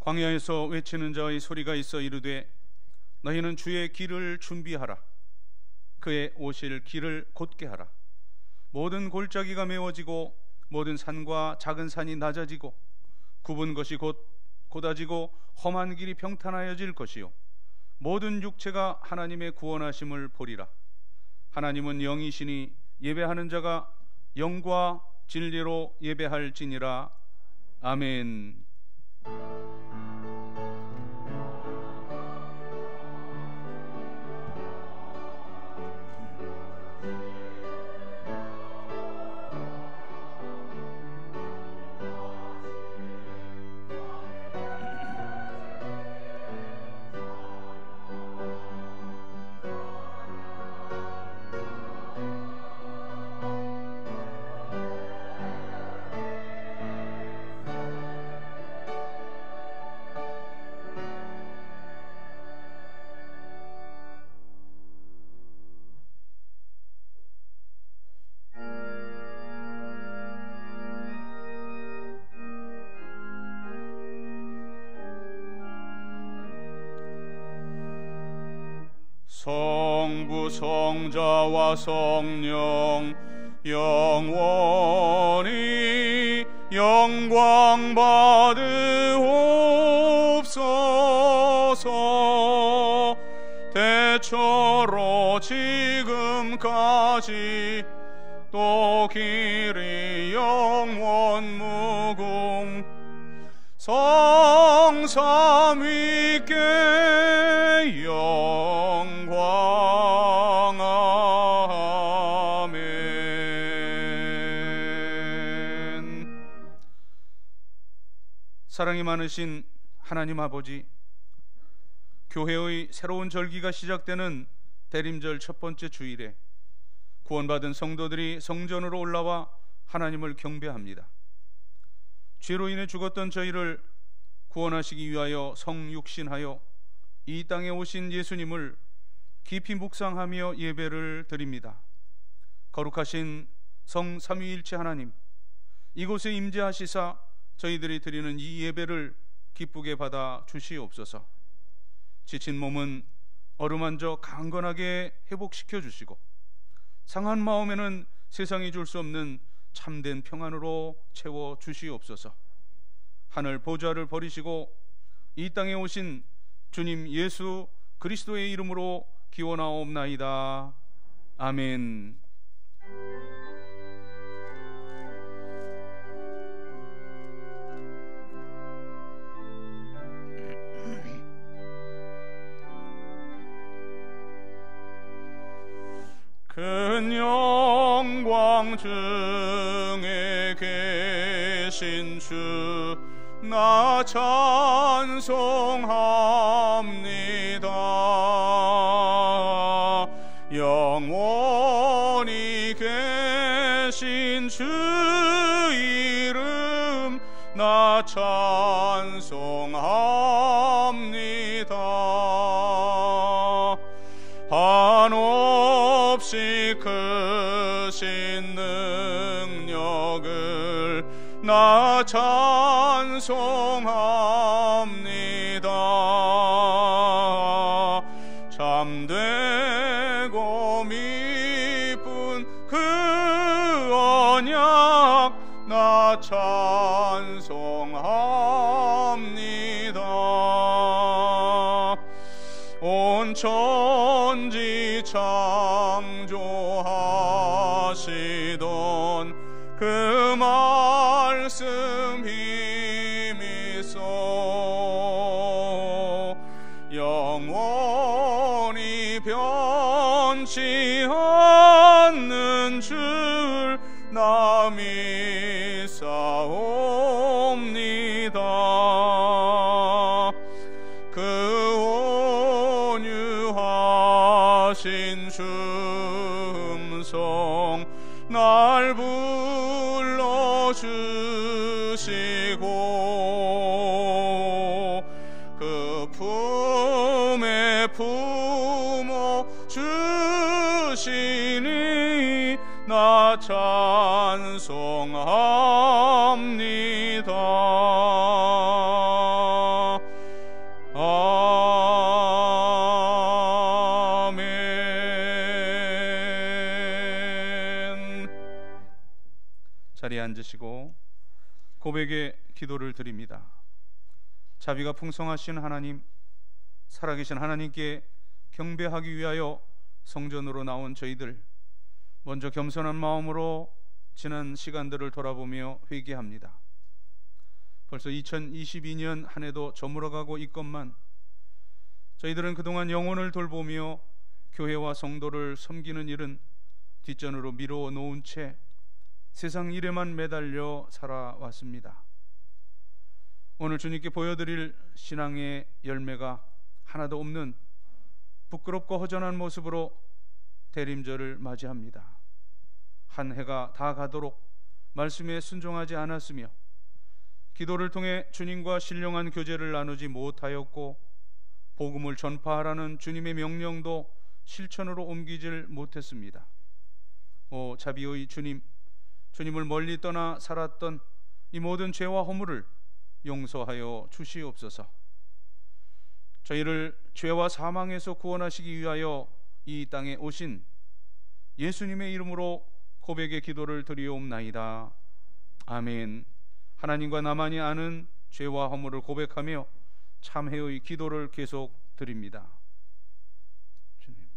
광야에서 외치는 자의 소리가 있어 이르되 너희는 주의 길을 준비하라. 그의 오실 길을 곧게 하라. 모든 골짜기가 메워지고 모든 산과 작은 산이 낮아지고 굽은 것이 곧 곧아지고 험한 길이 평탄하여질 것이요 모든 육체가 하나님의 구원하심을 보리라. 하나님은 영이시니 예배하는 자가 영과 진리로 예배할지니라. 아멘. 성부 성자와 성령 영원히 영광 받으옵소서. 대처로 지금까지 또 길이 영원 무궁 성삼위께 영광. 아멘. 사랑이 많으신 하나님 아버지, 교회의 새로운 절기가 시작되는 대림절 첫 번째 주일에 구원받은 성도들이 성전으로 올라와 하나님을 경배합니다. 죄로 인해 죽었던 저희를 구원하시기 위하여 성육신하여 이 땅에 오신 예수님을 깊이 묵상하며 예배를 드립니다. 거룩하신 성삼위일체 하나님, 이곳에 임재하시사 저희들이 드리는 이 예배를 기쁘게 받아 주시옵소서. 지친 몸은 어루만져 강건하게 회복시켜 주시고 상한 마음에는 세상이 줄 수 없는 참된 평안으로 채워 주시옵소서. 하늘 보좌를 버리시고 이 땅에 오신 주님 예수 그리스도의 이름으로 기원하옵나이다. 아멘. 큰 영광 중에 계신 주 나 찬송합니다. 영원히 계신 주 이름 나 찬송합니다. 한없이 크신 능력을 나 찬송합니다. 참되고 미쁜 그 언약 나 찬송합니다. 온 천지 창조하시던 그 말씀 힘있어 영원히 변치 않는 줄 나 믿사옵니다. 그 온유하신 줌성 날 불러주시고 그 품에 품어 주시니 나 찬송합니다. 자리에 앉으시고 고백의 기도를 드립니다. 자비가 풍성하신 하나님, 살아계신 하나님께 경배하기 위하여 성전으로 나온 저희들, 먼저 겸손한 마음으로 지난 시간들을 돌아보며 회개합니다. 벌써 2022년 한 해도 저물어가고 있건만 저희들은 그동안 영혼을 돌보며 교회와 성도를 섬기는 일은 뒷전으로 미루어 놓은 채 세상 일에만 매달려 살아왔습니다. 오늘 주님께 보여드릴 신앙의 열매가 하나도 없는 부끄럽고 허전한 모습으로 대림절을 맞이합니다. 한 해가 다 가도록 말씀에 순종하지 않았으며 기도를 통해 주님과 신령한 교제를 나누지 못하였고 복음을 전파하라는 주님의 명령도 실천으로 옮기질 못했습니다. 오 자비의 주님, 주님을 멀리 떠나 살았던 이 모든 죄와 허물을 용서하여 주시옵소서. 저희를 죄와 사망에서 구원하시기 위하여 이 땅에 오신 예수님의 이름으로 고백의 기도를 드리옵나이다. 아멘. 하나님과 나만이 아는 죄와 허물을 고백하며 참회의 기도를 계속 드립니다. 주님.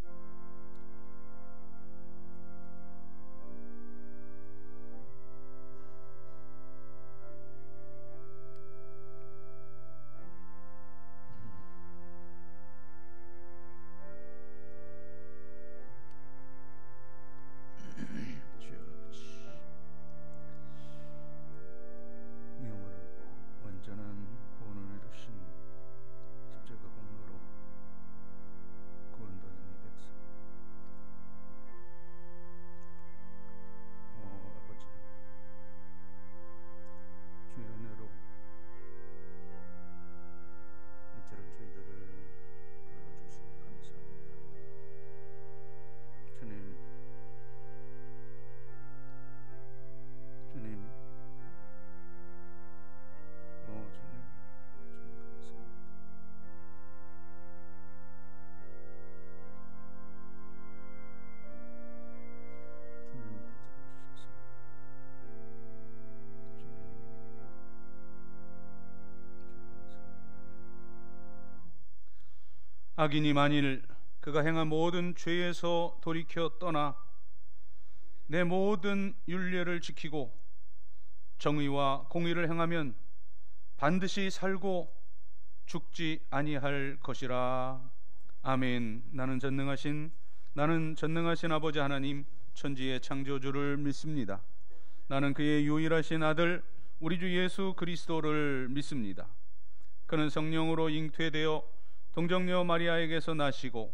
악인이 만일 그가 행한 모든 죄에서 돌이켜 떠나 내 모든 율례를 지키고 정의와 공의를 행하면 반드시 살고 죽지 아니할 것이라. 아멘. 나는 전능하신 아버지 하나님, 천지의 창조주를 믿습니다. 나는 그의 유일하신 아들 우리 주 예수 그리스도를 믿습니다. 그는 성령으로 잉태되어 동정녀 마리아에게서 나시고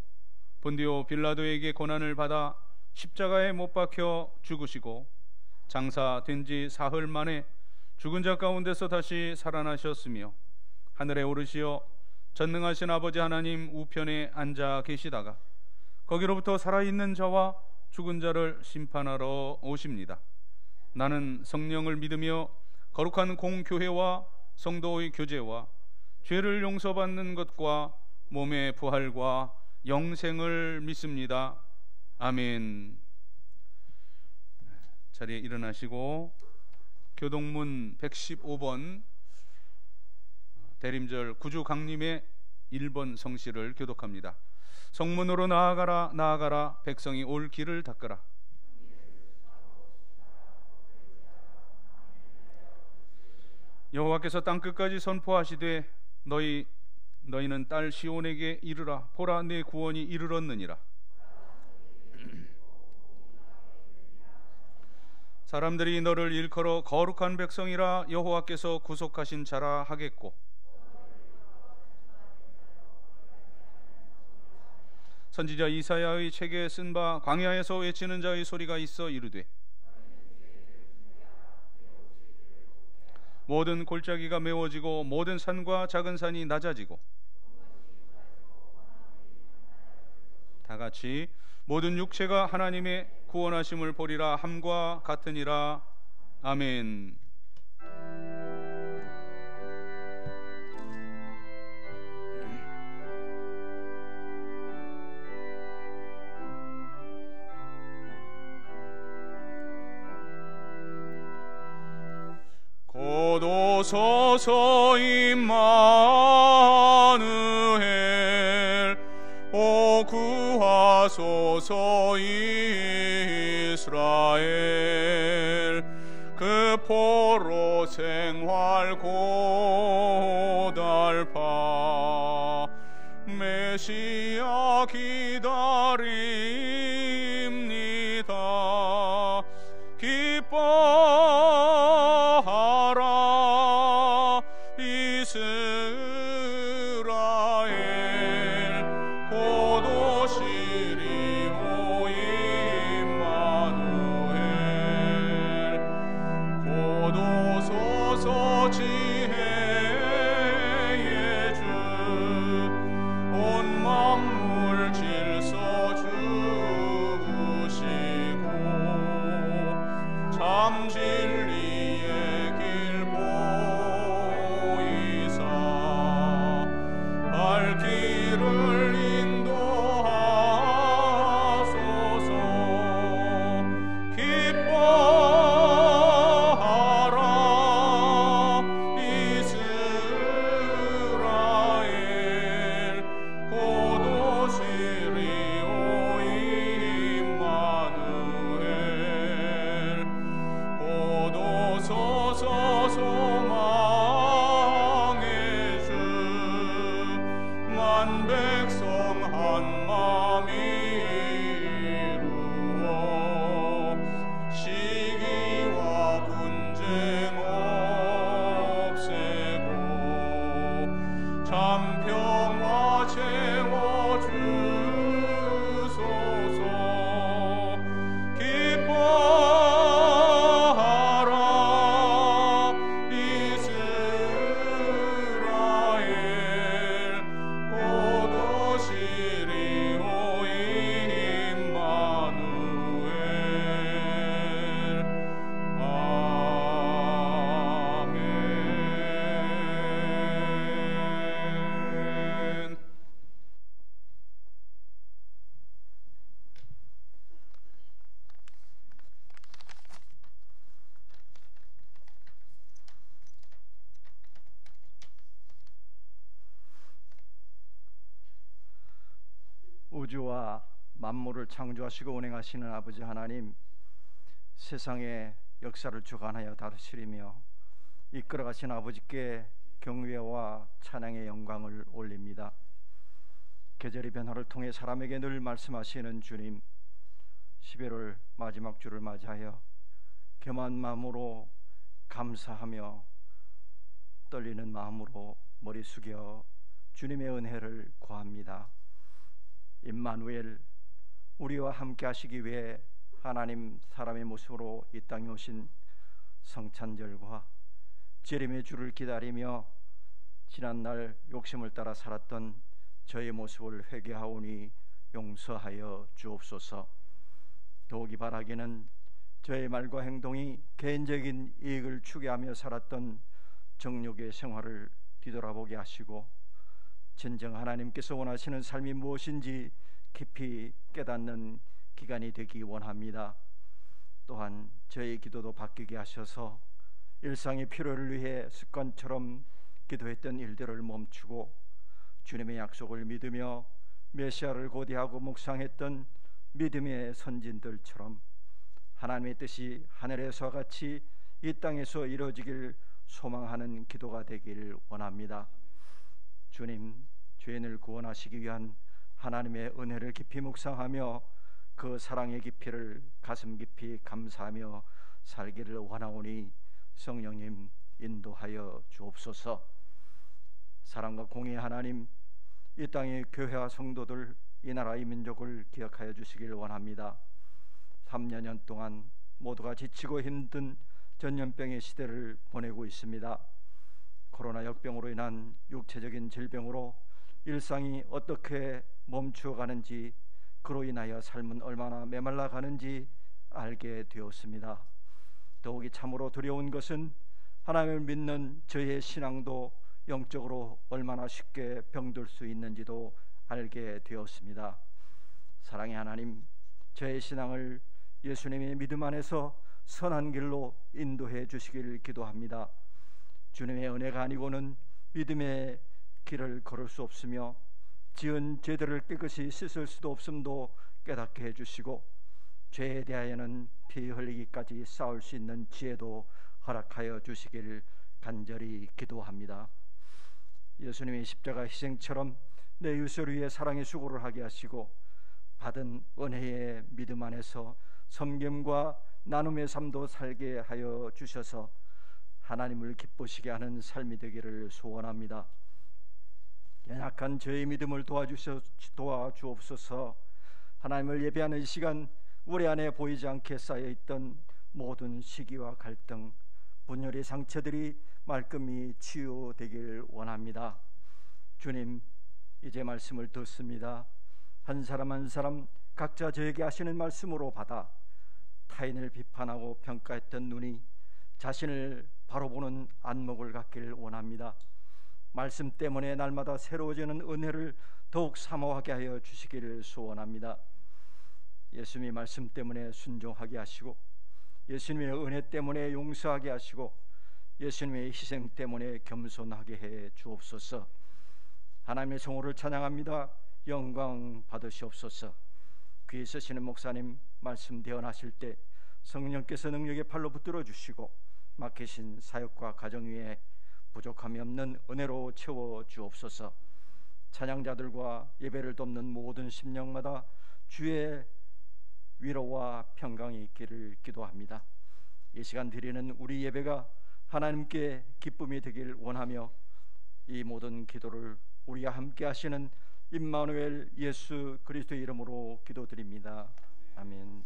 본디오 빌라도에게 고난을 받아 십자가에 못 박혀 죽으시고 장사된 지 사흘 만에 죽은 자 가운데서 다시 살아나셨으며 하늘에 오르시어 전능하신 아버지 하나님 우편에 앉아 계시다가 거기로부터 살아있는 자와 죽은 자를 심판하러 오십니다. 나는 성령을 믿으며 거룩한 공교회와 성도의 교제와 죄를 용서받는 것과 몸의 부활과 영생을 믿습니다. 아멘. 자리에 일어나시고 교동문 115번 대림절 구주 강림의 1번 성시를 교독합니다. 성문으로 나아가라 나아가라, 백성이 올 길을 닦으라. 여호와께서 땅끝까지 선포하시되 너희는 딸 시온에게 이르라. 보라, 내 구원이 이르렀느니라. 사람들이 너를 일컬어 거룩한 백성이라 여호와께서 구속하신 자라 하겠고, 선지자 이사야의 책에 쓴 바 광야에서 외치는 자의 소리가 있어 이르되, 모든 골짜기가 메워지고 모든 산과 작은 산이 낮아지고, 다 같이 모든 육체가 하나님의 구원하심을 보리라 함과 같으니라. 아멘. 구하소서 임마누엘. 오 구하소서 이스라엘. 그 포로 생활 고달파 메시아 기다립니다. 기뻐하라 이스라엘. 곧 오시리 오 임마누엘. 곧 오소서 지혜의 주. 온 만물 질서 주시고 참 진리의 길 보이사 갈 길을 인도하소서. 기뻐하라 이스라엘. 곧 오시리 오 임마누엘. 곧 오소서 소망의 주. 만 백성 한 마음 이루어 시기와 분쟁 없애고 참 평화 채워주소서. 기뻐하라 이스라엘. 곧 오시리 오 임마누엘. 아멘. 우주와 만물을 창조하시고 운행하시는 아버지 하나님, 세상의 역사를 주관하여 다스리며 이끌어가신 아버지께 경외와 찬양의 영광을 올립니다. 계절의 변화를 통해 사람에게 늘 말씀하시는 주님, 11월 마지막 주를 맞이하여 겸한 마음으로 감사하며 떨리는 마음으로 머리 숙여 주님의 은혜를 구합니다. 임마누엘, 우리와 함께 하시기 위해 하나님 사람의 모습으로 이 땅에 오신 성찬절과 재림의 주를 기다리며 지난날 욕심을 따라 살았던 저의 모습을 회개하오니 용서하여 주옵소서. 더욱이 바라기는 저의 말과 행동이 개인적인 이익을 추구하며 살았던 정욕의 생활을 뒤돌아보게 하시고 진정 하나님께서 원하시는 삶이 무엇인지 깊이 깨닫는 기간이 되기 원합니다. 또한 저의 기도도 바뀌게 하셔서 일상의 필요를 위해 습관처럼 기도했던 일들을 멈추고 주님의 약속을 믿으며 메시아를 고대하고 묵상했던 믿음의 선진들처럼 하나님의 뜻이 하늘에서와 같이 이 땅에서 이루어지길 소망하는 기도가 되길 원합니다. 주님, 죄인을 구원하시기 위한 하나님의 은혜를 깊이 묵상하며 그 사랑의 깊이를 가슴 깊이 감사하며 살기를 원하오니 성령님 인도하여 주옵소서. 사랑과 공의의 하나님, 이 땅의 교회와 성도들, 이 나라의 민족을 기억하여 주시길 원합니다. 3년 동안 모두가 지치고 힘든 전염병의 시대를 보내고 있습니다. 코로나 역병으로 인한 육체적인 질병으로 일상이 어떻게 멈추어가는지, 그로 인하여 삶은 얼마나 메말라가는지 알게 되었습니다. 더욱이 참으로 두려운 것은 하나님을 믿는 저희의 신앙도 영적으로 얼마나 쉽게 병들 수 있는지도 알게 되었습니다. 사랑의 하나님, 저의 신앙을 예수님의 믿음 안에서 선한 길로 인도해 주시기를 기도합니다. 주님의 은혜가 아니고는 믿음의 길을 걸을 수 없으며 지은 죄들을 깨끗이 씻을 수도 없음도 깨닫게 해주시고 죄에 대하여는 피 흘리기까지 싸울 수 있는 지혜도 허락하여 주시길 간절히 기도합니다. 예수님의 십자가 희생처럼 내 유서를 위해 사랑의 수고를 하게 하시고 받은 은혜의 믿음 안에서 섬김과 나눔의 삶도 살게 하여 주셔서 하나님을 기쁘시게 하는 삶이 되기를 소원합니다. 연약한 저의 믿음을 도와주옵소서. 하나님을 예배하는 이 시간 우리 안에 보이지 않게 쌓여있던 모든 시기와 갈등, 분열의 상처들이 말끔히 치유되길 원합니다. 주님, 이제 말씀을 듣습니다. 한 사람 한 사람 각자 저에게 하시는 말씀으로 받아 타인을 비판하고 평가했던 눈이 자신을 바로 보는 안목을 갖기를 원합니다. 말씀 때문에 날마다 새로워지는 은혜를 더욱 사모하게 하여 주시기를 소원합니다. 예수님의 말씀 때문에 순종하게 하시고 예수님의 은혜 때문에 용서하게 하시고 예수님의 희생 때문에 겸손하게 해 주옵소서. 하나님의 성호를 찬양합니다. 영광 받으시옵소서. 귀에 쓰시는 목사님 말씀 대언하실 때 성령께서 능력의 팔로 붙들어 주시고 막히신 사역과 가정 위에 부족함이 없는 은혜로 채워 주옵소서. 찬양자들과 예배를 돕는 모든 심령마다 주의 위로와 평강이 있기를 기도합니다. 이 시간 드리는 우리 예배가 하나님께 기쁨이 되길 원하며 이 모든 기도를 우리와 함께 하시는 임마누엘 예수 그리스도의 이름으로 기도드립니다. 아멘.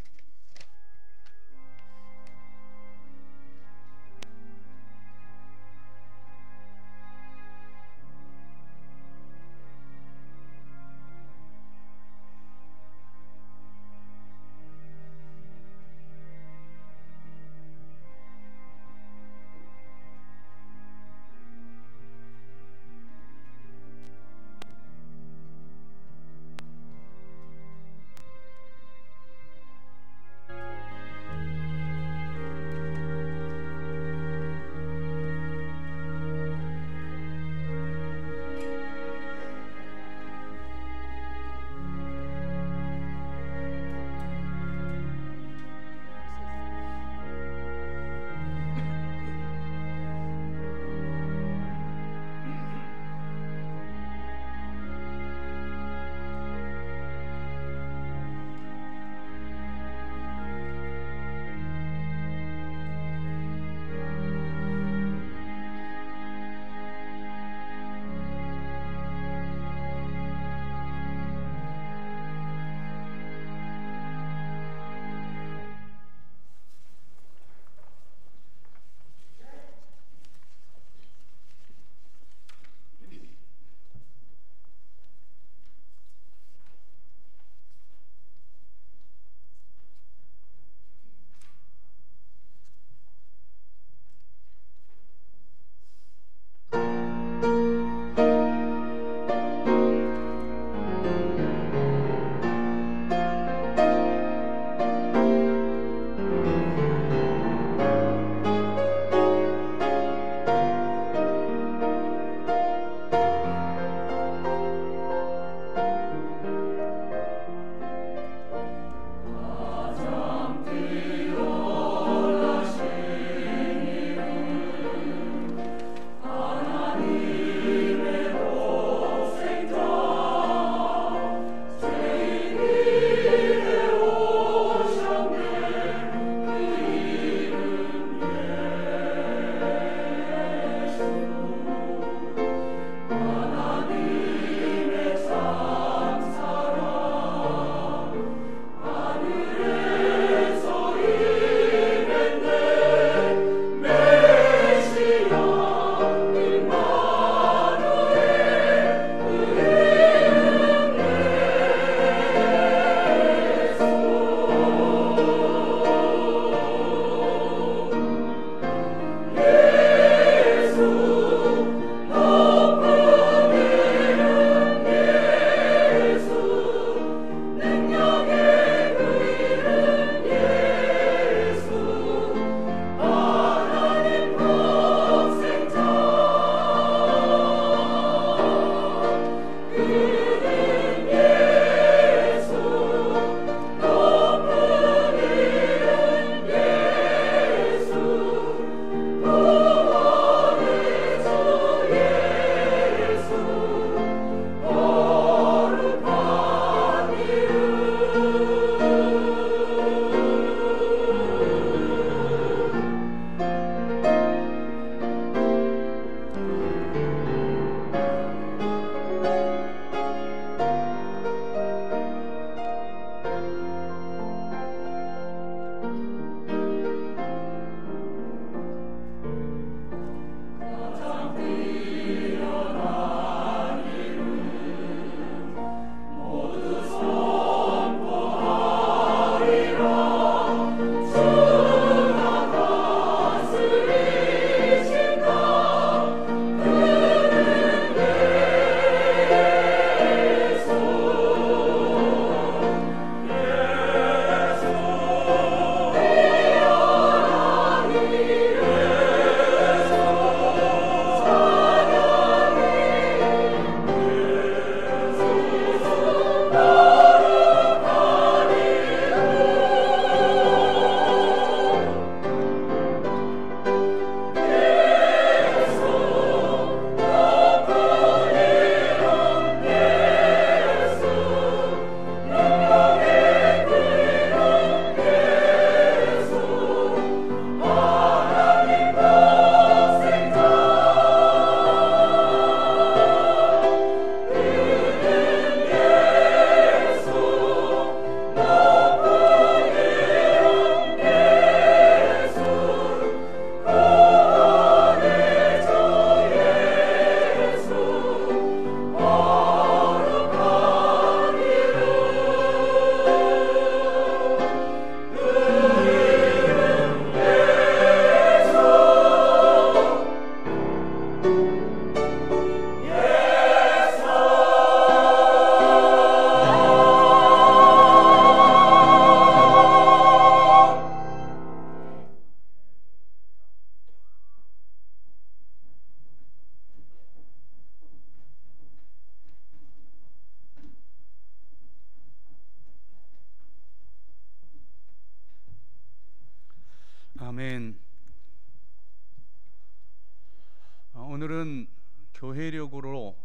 오늘은 교회력으로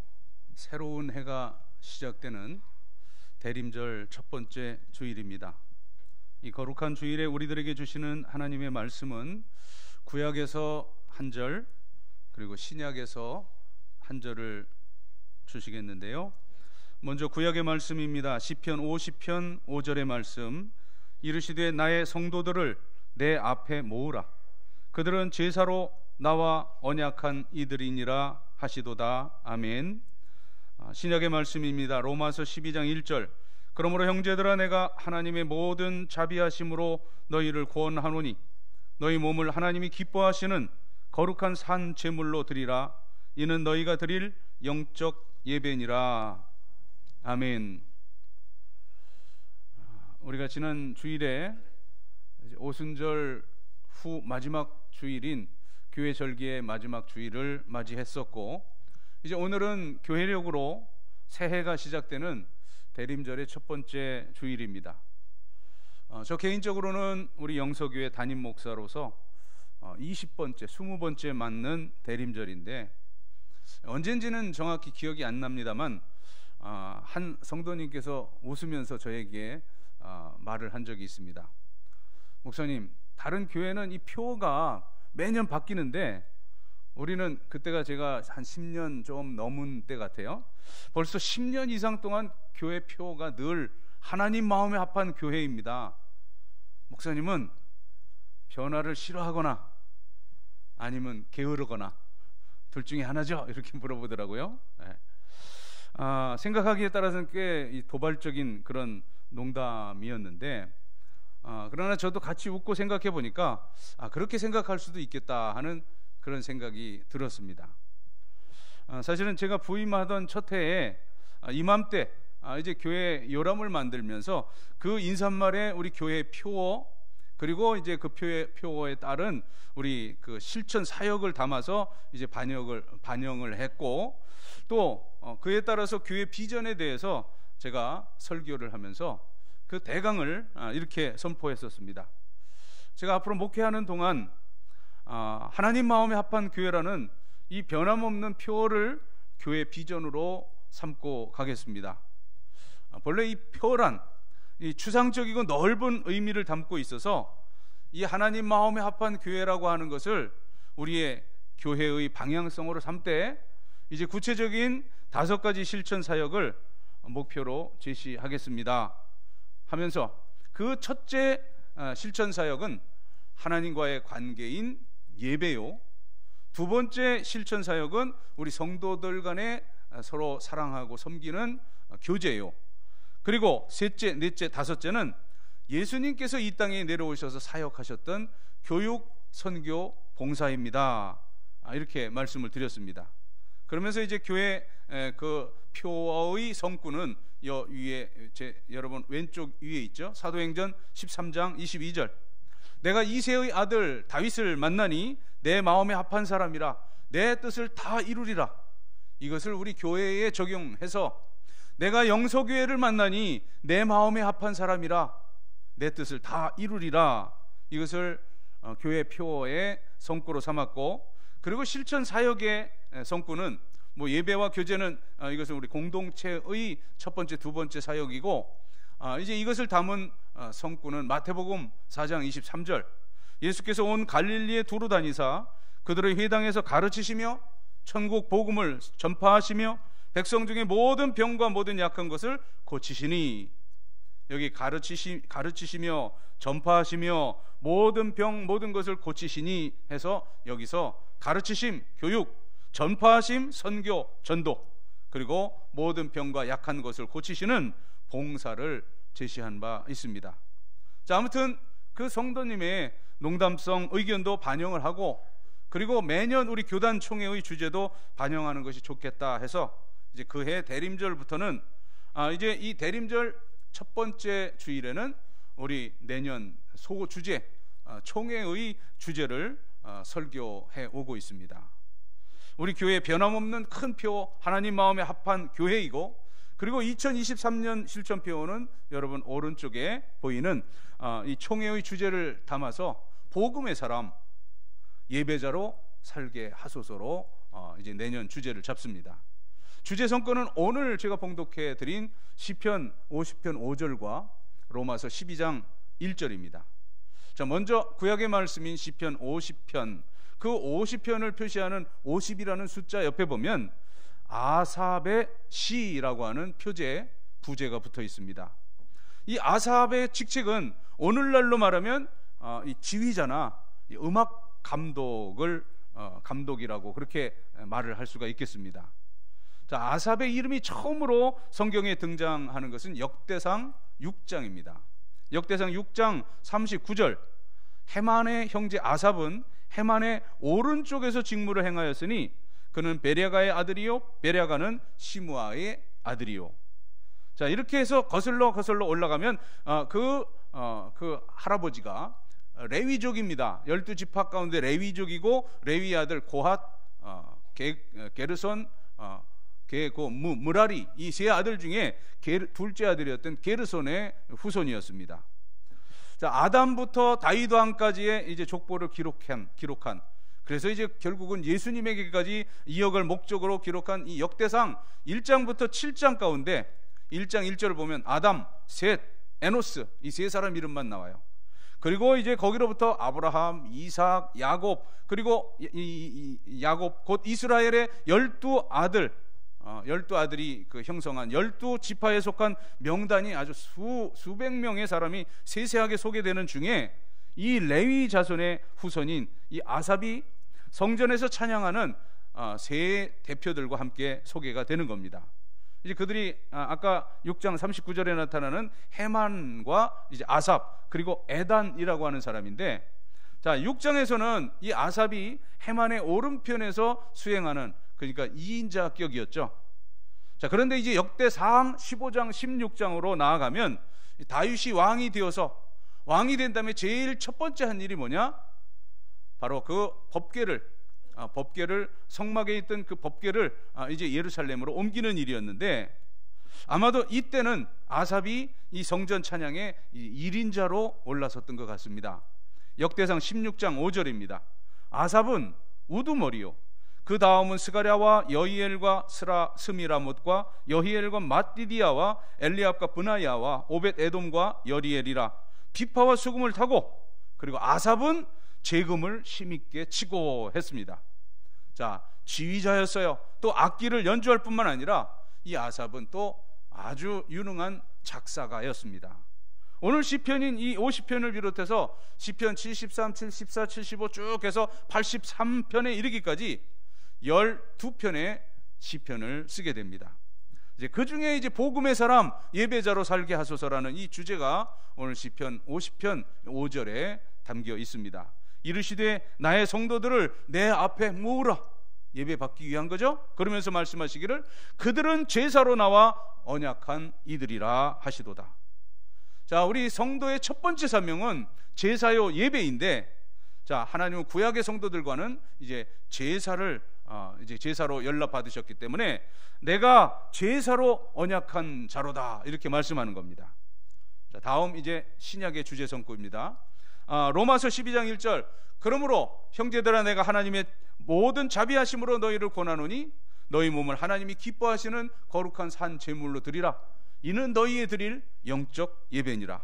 새로운 해가 시작되는 대림절 첫 번째 주일입니다. 이 거룩한 주일에 우리들에게 주시는 하나님의 말씀은 구약에서 한 절, 그리고 신약에서 한 절을 주시겠는데요. 먼저 구약의 말씀입니다. 시편 50편 5절의 말씀. 이르시되 나의 성도들을 내 앞에 모으라. 그들은 제사로 나와 언약한 이들이니라 하시도다. 아멘. 신약의 말씀입니다. 로마서 12장 1절. 그러므로 형제들아, 내가 하나님의 모든 자비하심으로 너희를 구원하노니 너희 몸을 하나님이 기뻐하시는 거룩한 산 제물로 드리라. 이는 너희가 드릴 영적 예배니라. 아멘. 우리가 지난 주일에 오순절 후 마지막 주일인 교회 절기의 마지막 주일을 맞이했었고, 이제 오늘은 교회력으로 새해가 시작되는 대림절의 첫 번째 주일입니다. 저 개인적으로는 우리 영서교회 담임 목사로서 20번째, 20번째 맞는 대림절인데, 언젠지는 정확히 기억이 안 납니다만 한 성도님께서 웃으면서 저에게 말을 한 적이 있습니다. 목사님, 다른 교회는 이 표가 매년 바뀌는데 우리는, 그때가 제가 한 10년 좀 넘은 때 같아요. 벌써 10년 이상 동안 교회 표가 늘 하나님 마음에 합한 교회입니다. 목사님은 변화를 싫어하거나 아니면 게으르거나 둘 중에 하나죠? 이렇게 물어보더라고요. 네. 생각하기에 따라서는 꽤 도발적인 그런 농담이었는데, 그러나 저도 같이 웃고 생각해 보니까 그렇게 생각할 수도 있겠다 하는 그런 생각이 들었습니다. 사실은 제가 부임하던 첫 해에 이맘때 이제 교회 요람을 만들면서 그 인사말에 우리 교회 표어, 그리고 이제 그 표어에 따른 우리 그 실천 사역을 담아서 이제 반영을 했고, 또 그에 따라서 교회 비전에 대해서 제가 설교를 하면서 그 대강을 이렇게 선포했었습니다. 제가 앞으로 목회하는 동안 하나님 마음에 합한 교회라는 이 변함없는 표어를 교회 비전으로 삼고 가겠습니다. 본래 이 표란 이 추상적이고 넓은 의미를 담고 있어서 이 하나님 마음에 합한 교회라고 하는 것을 우리의 교회의 방향성으로 삼되 이제 구체적인 5가지 실천 사역을 목표로 제시하겠습니다 하면서, 그 첫째 실천 사역은 하나님과의 관계인 예배요, 두 번째 실천 사역은 우리 성도들 간에 서로 사랑하고 섬기는 교제요, 그리고 셋째, 넷째, 다섯째는 예수님께서 이 땅에 내려오셔서 사역하셨던 교육, 선교, 봉사입니다. 이렇게 말씀을 드렸습니다. 그러면서 이제 교회 그 표어의 성구는 여러분 왼쪽 위에 있죠. 사도행전 13장 22절. 내가 이새의 아들 다윗을 만나니 내 마음에 합한 사람이라 내 뜻을 다 이루리라. 이것을 우리 교회에 적용해서 내가 영서교회를 만나니 내 마음에 합한 사람이라 내 뜻을 다 이루리라. 이것을 교회 표어의 성구로 삼았고, 그리고 실천 사역의 성구는 예배와 교제는 이것은 우리 공동체의 첫 번째, 두 번째 사역이고, 이제 이것을 담은 성구는 마태복음 4장 23절. 예수께서 온 갈릴리에 두루 다니사 그들의 회당에서 가르치시며 천국 복음을 전파하시며 백성 중에 모든 병과 모든 약한 것을 고치시니, 여기 가르치시며 전파하시며 모든 병 모든 것을 고치시니 해서 여기서 가르치심, 교육, 전파하심, 선교, 전도, 그리고 모든 병과 약한 것을 고치시는 봉사를 제시한 바 있습니다. 자, 아무튼 그 성도님의 농담성 의견도 반영을 하고, 그리고 매년 우리 교단 총회의 주제도 반영하는 것이 좋겠다 해서 이제 그해 대림절부터는 이제 이 대림절 첫 번째 주일에는 우리 내년 소주제 총회의 주제를 설교해 오고 있습니다. 우리 교회 변함없는 큰 표, 하나님 마음에 합한 교회이고, 그리고 2023년 실천표는 여러분 오른쪽에 보이는 이 총회의 주제를 담아서 복음의 사람, 예배자로 살게 하소서로 이제 내년 주제를 잡습니다. 주제 성권은 오늘 제가 봉독해 드린 시편 50편 5절과 로마서 12장 1절입니다. 자, 먼저 구약의 말씀인 시편 50편, 그 50편을 표시하는 50이라는 숫자 옆에 보면 아삽의 시라고 하는 표제 부제가 붙어 있습니다. 이 아삽의 직책은 오늘날로 말하면 이 지휘자나 이 음악 감독을 감독이라고 그렇게 말을 할 수가 있겠습니다. 자, 아삽의 이름이 처음으로 성경에 등장하는 것은 역대상 6장입니다. 역대상 6장 39절, 헤만의 형제 아삽은 헤만의 오른쪽에서 직무를 행하였으니 그는 베랴가의 아들이요 베랴가는 시므아의 아들이요. 자, 이렇게 해서 거슬러 올라가면 그 할아버지가 레위족입니다. 12지파 가운데 레위족이고 레위 아들 고핫, 게르손, 무라리, 이 세 아들 중에 둘째 아들이었던 게르손의 후손이었습니다. 자, 아담부터 다윗 왕까지의 이제 족보를 기록한 그래서 이제 결국은 예수님에게까지 이어갈 목적으로 기록한 이 역대상 1장부터 7장 가운데 1장 1절을 보면 아담, 셋, 에노스 이 세 사람 이름만 나와요. 그리고 이제 거기로부터 아브라함, 이삭, 야곱, 그리고 야곱 곧 이스라엘의 12아들이 그 형성한 12지파에 속한 명단이 아주 수백 명의 사람이 세세하게 소개되는 중에 이 레위 자손의 후손인 이 아삽이 성전에서 찬양하는 세 대표들과 함께 소개가 되는 겁니다. 이제 그들이 아까 6장 39절에 나타나는 헤만과 이제 아삽 그리고 에단이라고 하는 사람인데, 자, 6장에서는 이 아삽이 헤만의 오른편에서 수행하는, 그러니까 2인자격이었죠. 자, 그런데 이제 역대상 15장 16장으로 나아가면 다윗이 왕이 되어서 왕이 된 다음에 제일 첫 번째 한 일이 뭐냐? 바로 그 법궤를 성막에 있던 그 법궤를 이제 예루살렘으로 옮기는 일이었는데, 아마도 이때는 아삽이 이 성전 찬양의 1인자로 올라섰던 것 같습니다. 역대상 16장 5절입니다. 아삽은 우두머리요, 그 다음은 스가랴와 여히엘과 스미라못과 여히엘과 맏디디아와 엘리압과 브나야와 오벳 에돔과 여리엘이라. 비파와 수금을 타고, 그리고 아삽은 재금을 힘있게 치고 했습니다. 자, 지휘자였어요. 또 악기를 연주할 뿐만 아니라 이 아삽은 또 아주 유능한 작사가였습니다. 오늘 시편인 이 50편을 비롯해서 시편 73, 74, 75 쭉 해서 83편에 이르기까지 12편의 시편을 쓰게 됩니다. 이제 그 중에 이제 복음의 사람 예배자로 살게 하소서라는 이 주제가 오늘 시편 50편 5절에 담겨 있습니다. 이르시되 나의 성도들을 내 앞에 모으라. 예배 받기 위한 거죠. 그러면서 말씀하시기를 그들은 제사로 나와 언약한 이들이라 하시도다. 자, 우리 성도의 첫 번째 사명은 제사요 예배인데, 자, 하나님은 구약의 성도들과는 이제 제사로 연락 받으셨기 때문에 내가 제사로 언약한 자로다 이렇게 말씀하는 겁니다. 자, 다음 이제 신약의 주제 성구입니다. 로마서 12장 1절, 그러므로 형제들아 내가 하나님의 모든 자비하심으로 너희를 권하노니 너희 몸을 하나님이 기뻐하시는 거룩한 산 제물로 드리라. 이는 너희의 드릴 영적 예배니라.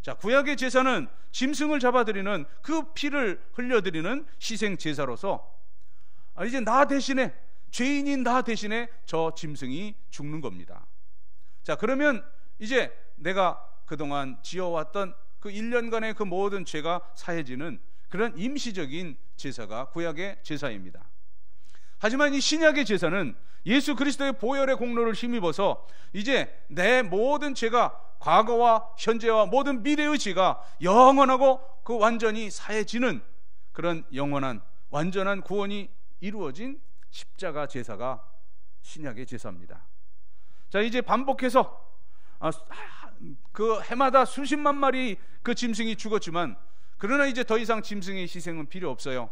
자, 구약의 제사는 짐승을 잡아드리는 그 피를 흘려드리는 희생 제사로서 이제 나 대신에, 죄인인 나 대신에 저 짐승이 죽는 겁니다. 자, 그러면 이제 내가 그동안 지어왔던 그 1년간의 그 모든 죄가 사해지는 그런 임시적인 제사가 구약의 제사입니다. 하지만 이 신약의 제사는 예수 그리스도의 보혈의 공로를 힘입어서 이제 내 모든 죄가, 과거와 현재와 모든 미래의 죄가 영원하고 그 완전히 사해지는 그런 영원한 완전한 구원이 이루어진 십자가 제사가 신약의 제사입니다. 자, 이제 반복해서 그 해마다 수십만 마리 그 짐승이 죽었지만, 그러나 이제 더 이상 짐승의 희생은 필요 없어요.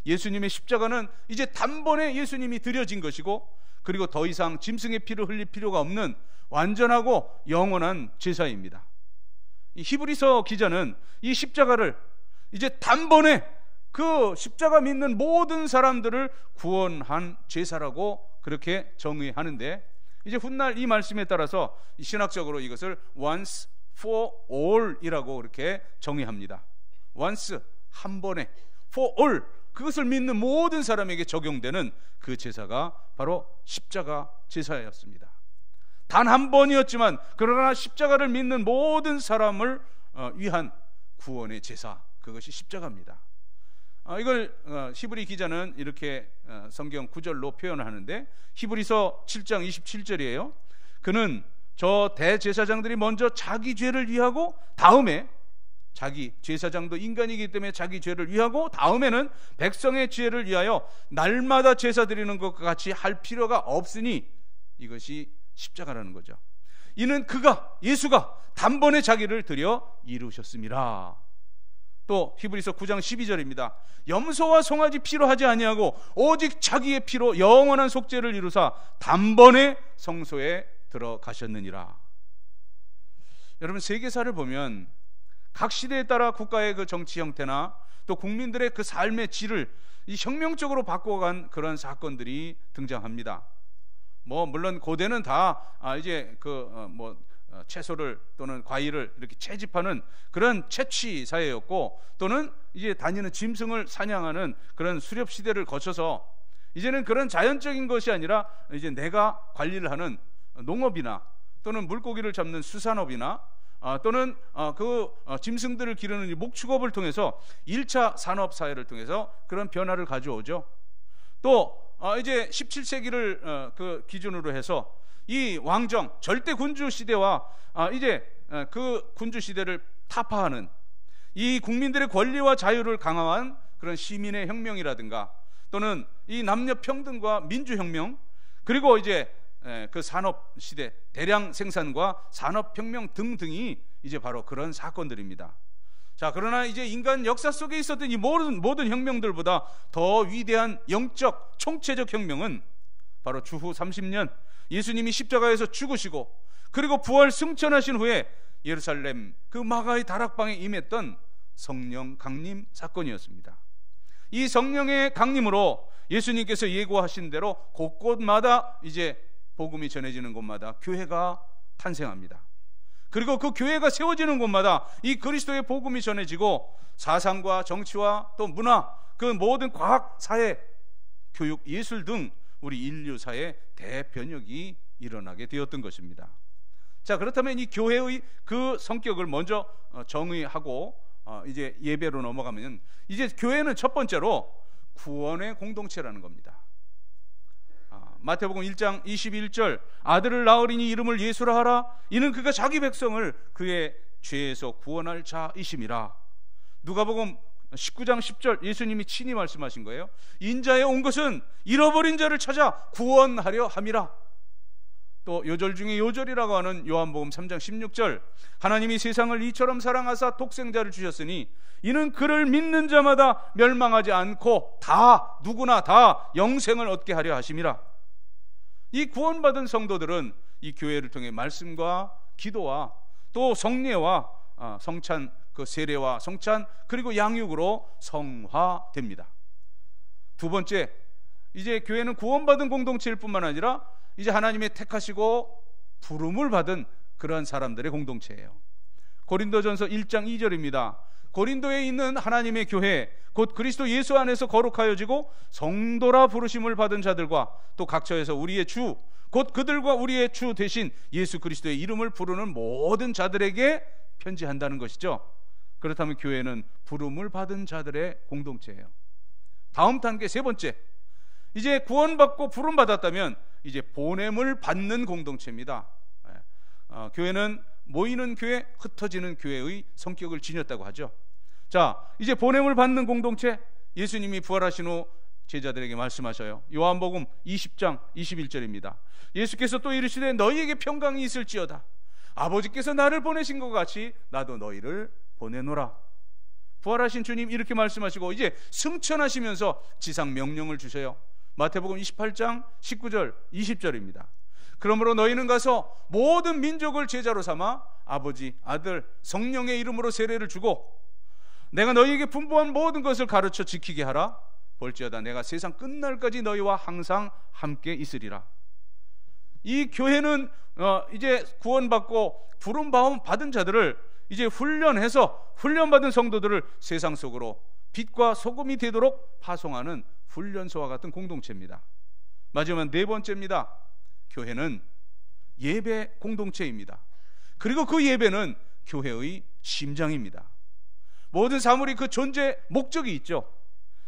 예수님의 십자가는 이제 단번에 예수님이 드려진 것이고, 그리고 더 이상 짐승의 피를 흘릴 필요가 없는 완전하고 영원한 제사입니다. 이 히브리서 기자는 이 십자가를 이제 단번에 그 십자가 믿는 모든 사람들을 구원한 제사라고 그렇게 정의하는데, 이제 훗날 이 말씀에 따라서 신학적으로 이것을 once for all 이라고 그렇게 정의합니다. once, 한 번에, for all, 그것을 믿는 모든 사람에게 적용되는 그 제사가 바로 십자가 제사였습니다. 단 한 번이었지만 그러나 십자가를 믿는 모든 사람을 위한 구원의 제사, 그것이 십자가입니다. 이걸 히브리 기자는 이렇게 성경 구절로 표현하는데, 히브리서 7장 27절이에요. 그는 저 대제사장들이 먼저 자기 죄를 위하고 다음에, 자기 제사장도 인간이기 때문에 자기 죄를 위하고 다음에는 백성의 죄를 위하여 날마다 제사 드리는 것과 같이 할 필요가 없으니, 이것이 십자가라는 거죠. 이는 그가, 예수가 단번에 자기를 드려 이루셨습니다. 또 히브리서 9장 12절입니다. 염소와 송아지 피로 하지 아니하고 오직 자기의 피로 영원한 속죄를 이루사 단번에 성소에 들어가셨느니라. 여러분, 세계사를 보면 각 시대에 따라 국가의 그 정치 형태나 또 국민들의 그 삶의 질을 혁명적으로 바꿔간 그런 사건들이 등장합니다. 물론 고대는 다 이제 채소를 또는 과일을 이렇게 채집하는 그런 채취 사회였고, 또는 이제 다니는 짐승을 사냥하는 그런 수렵 시대를 거쳐서 이제는 그런 자연적인 것이 아니라 이제 내가 관리를 하는 농업이나 또는 물고기를 잡는 수산업이나 또는 짐승들을 기르는 목축업을 통해서 1차 산업 사회를 통해서 그런 변화를 가져오죠. 또 이제 17세기를 그 기준으로 해서 이 왕정 절대 군주 시대와 이제 그 군주 시대를 타파하는 이 국민들의 권리와 자유를 강화한 그런 시민의 혁명이라든가, 또는 이 남녀 평등과 민주혁명, 그리고 이제 그 산업 시대 대량 생산과 산업혁명 등등이 이제 바로 그런 사건들입니다. 자, 그러나 이제 인간 역사 속에 있었던 이 모든 혁명들보다 더 위대한 영적 총체적 혁명은 바로 주후 30년 예수님이 십자가에서 죽으시고 그리고 부활 승천하신 후에 예루살렘 그 마가의 다락방에 임했던 성령 강림 사건이었습니다. 이 성령의 강림으로 예수님께서 예고하신 대로 곳곳마다 이제 복음이 전해지는 곳마다 교회가 탄생합니다. 그리고 그 교회가 세워지는 곳마다 이 그리스도의 복음이 전해지고 사상과 정치와 또 문화, 그 모든 과학, 사회, 교육, 예술 등 우리 인류사의 대변혁이 일어나게 되었던 것입니다. 자, 그렇다면 이 교회의 그 성격을 먼저 정의하고 이제 예배로 넘어가면, 이제 교회는 첫 번째로 구원의 공동체라는 겁니다. 마태복음 1장 21절, 아들을 낳으리니 이름을 예수라 하라. 이는 그가 자기 백성을 그의 죄에서 구원할 자이심이라. 누가복음 19장 10절, 예수님이 친히 말씀하신 거예요. 인자에 온 것은 잃어버린 자를 찾아 구원하려 함이라. 또 요절 중에 요절이라고 하는 요한복음 3장 16절, 하나님이 세상을 이처럼 사랑하사 독생자를 주셨으니 이는 그를 믿는 자마다 멸망하지 않고 다, 누구나 다 영생을 얻게 하려 하심이라. 이 구원받은 성도들은 이 교회를 통해 말씀과 기도와 또 성례와 성찬, 그 세례와 성찬, 그리고 양육으로 성화됩니다. 두 번째, 이제 교회는 구원받은 공동체일 뿐만 아니라 이제 하나님의 택하시고 부름을 받은 그러한 사람들의 공동체예요. 고린도전서 1장 2절입니다. 고린도에 있는 하나님의 교회, 곧 그리스도 예수 안에서 거룩하여지고 성도라 부르심을 받은 자들과 또 각처에서 우리의 주, 곧 그들과 우리의 주 대신 예수 그리스도의 이름을 부르는 모든 자들에게 편지한다는 것이죠. 그렇다면 교회는 부름을 받은 자들의 공동체예요. 다음 단계 세 번째, 이제 구원받고 부름받았다면 이제 보냄을 받는 공동체입니다. 교회는 모이는 교회, 흩어지는 교회의 성격을 지녔다고 하죠. 자, 이제 보냄을 받는 공동체, 예수님이 부활하신 후 제자들에게 말씀하셔요. 요한복음 20장 21절입니다. 예수께서 또 이르시되 너희에게 평강이 있을지어다. 아버지께서 나를 보내신 것 같이 나도 너희를 보내노라. 부활하신 주님 이렇게 말씀하시고 이제 승천하시면서 지상 명령을 주셔요. 마태복음 28장 19절 20절입니다. 그러므로 너희는 가서 모든 민족을 제자로 삼아 아버지, 아들, 성령의 이름으로 세례를 주고 내가 너희에게 분부한 모든 것을 가르쳐 지키게 하라. 볼지어다 내가 세상 끝날까지 너희와 항상 함께 있으리라. 이 교회는 이제 구원받고 부름 받은 자들을 이제 훈련받은 성도들을 세상 속으로 빛과 소금이 되도록 파송하는 훈련소와 같은 공동체입니다. 마지막 네 번째입니다. 교회는 예배 공동체입니다. 그리고 그 예배는 교회의 심장입니다. 모든 사물이 그 존재 목적이 있죠.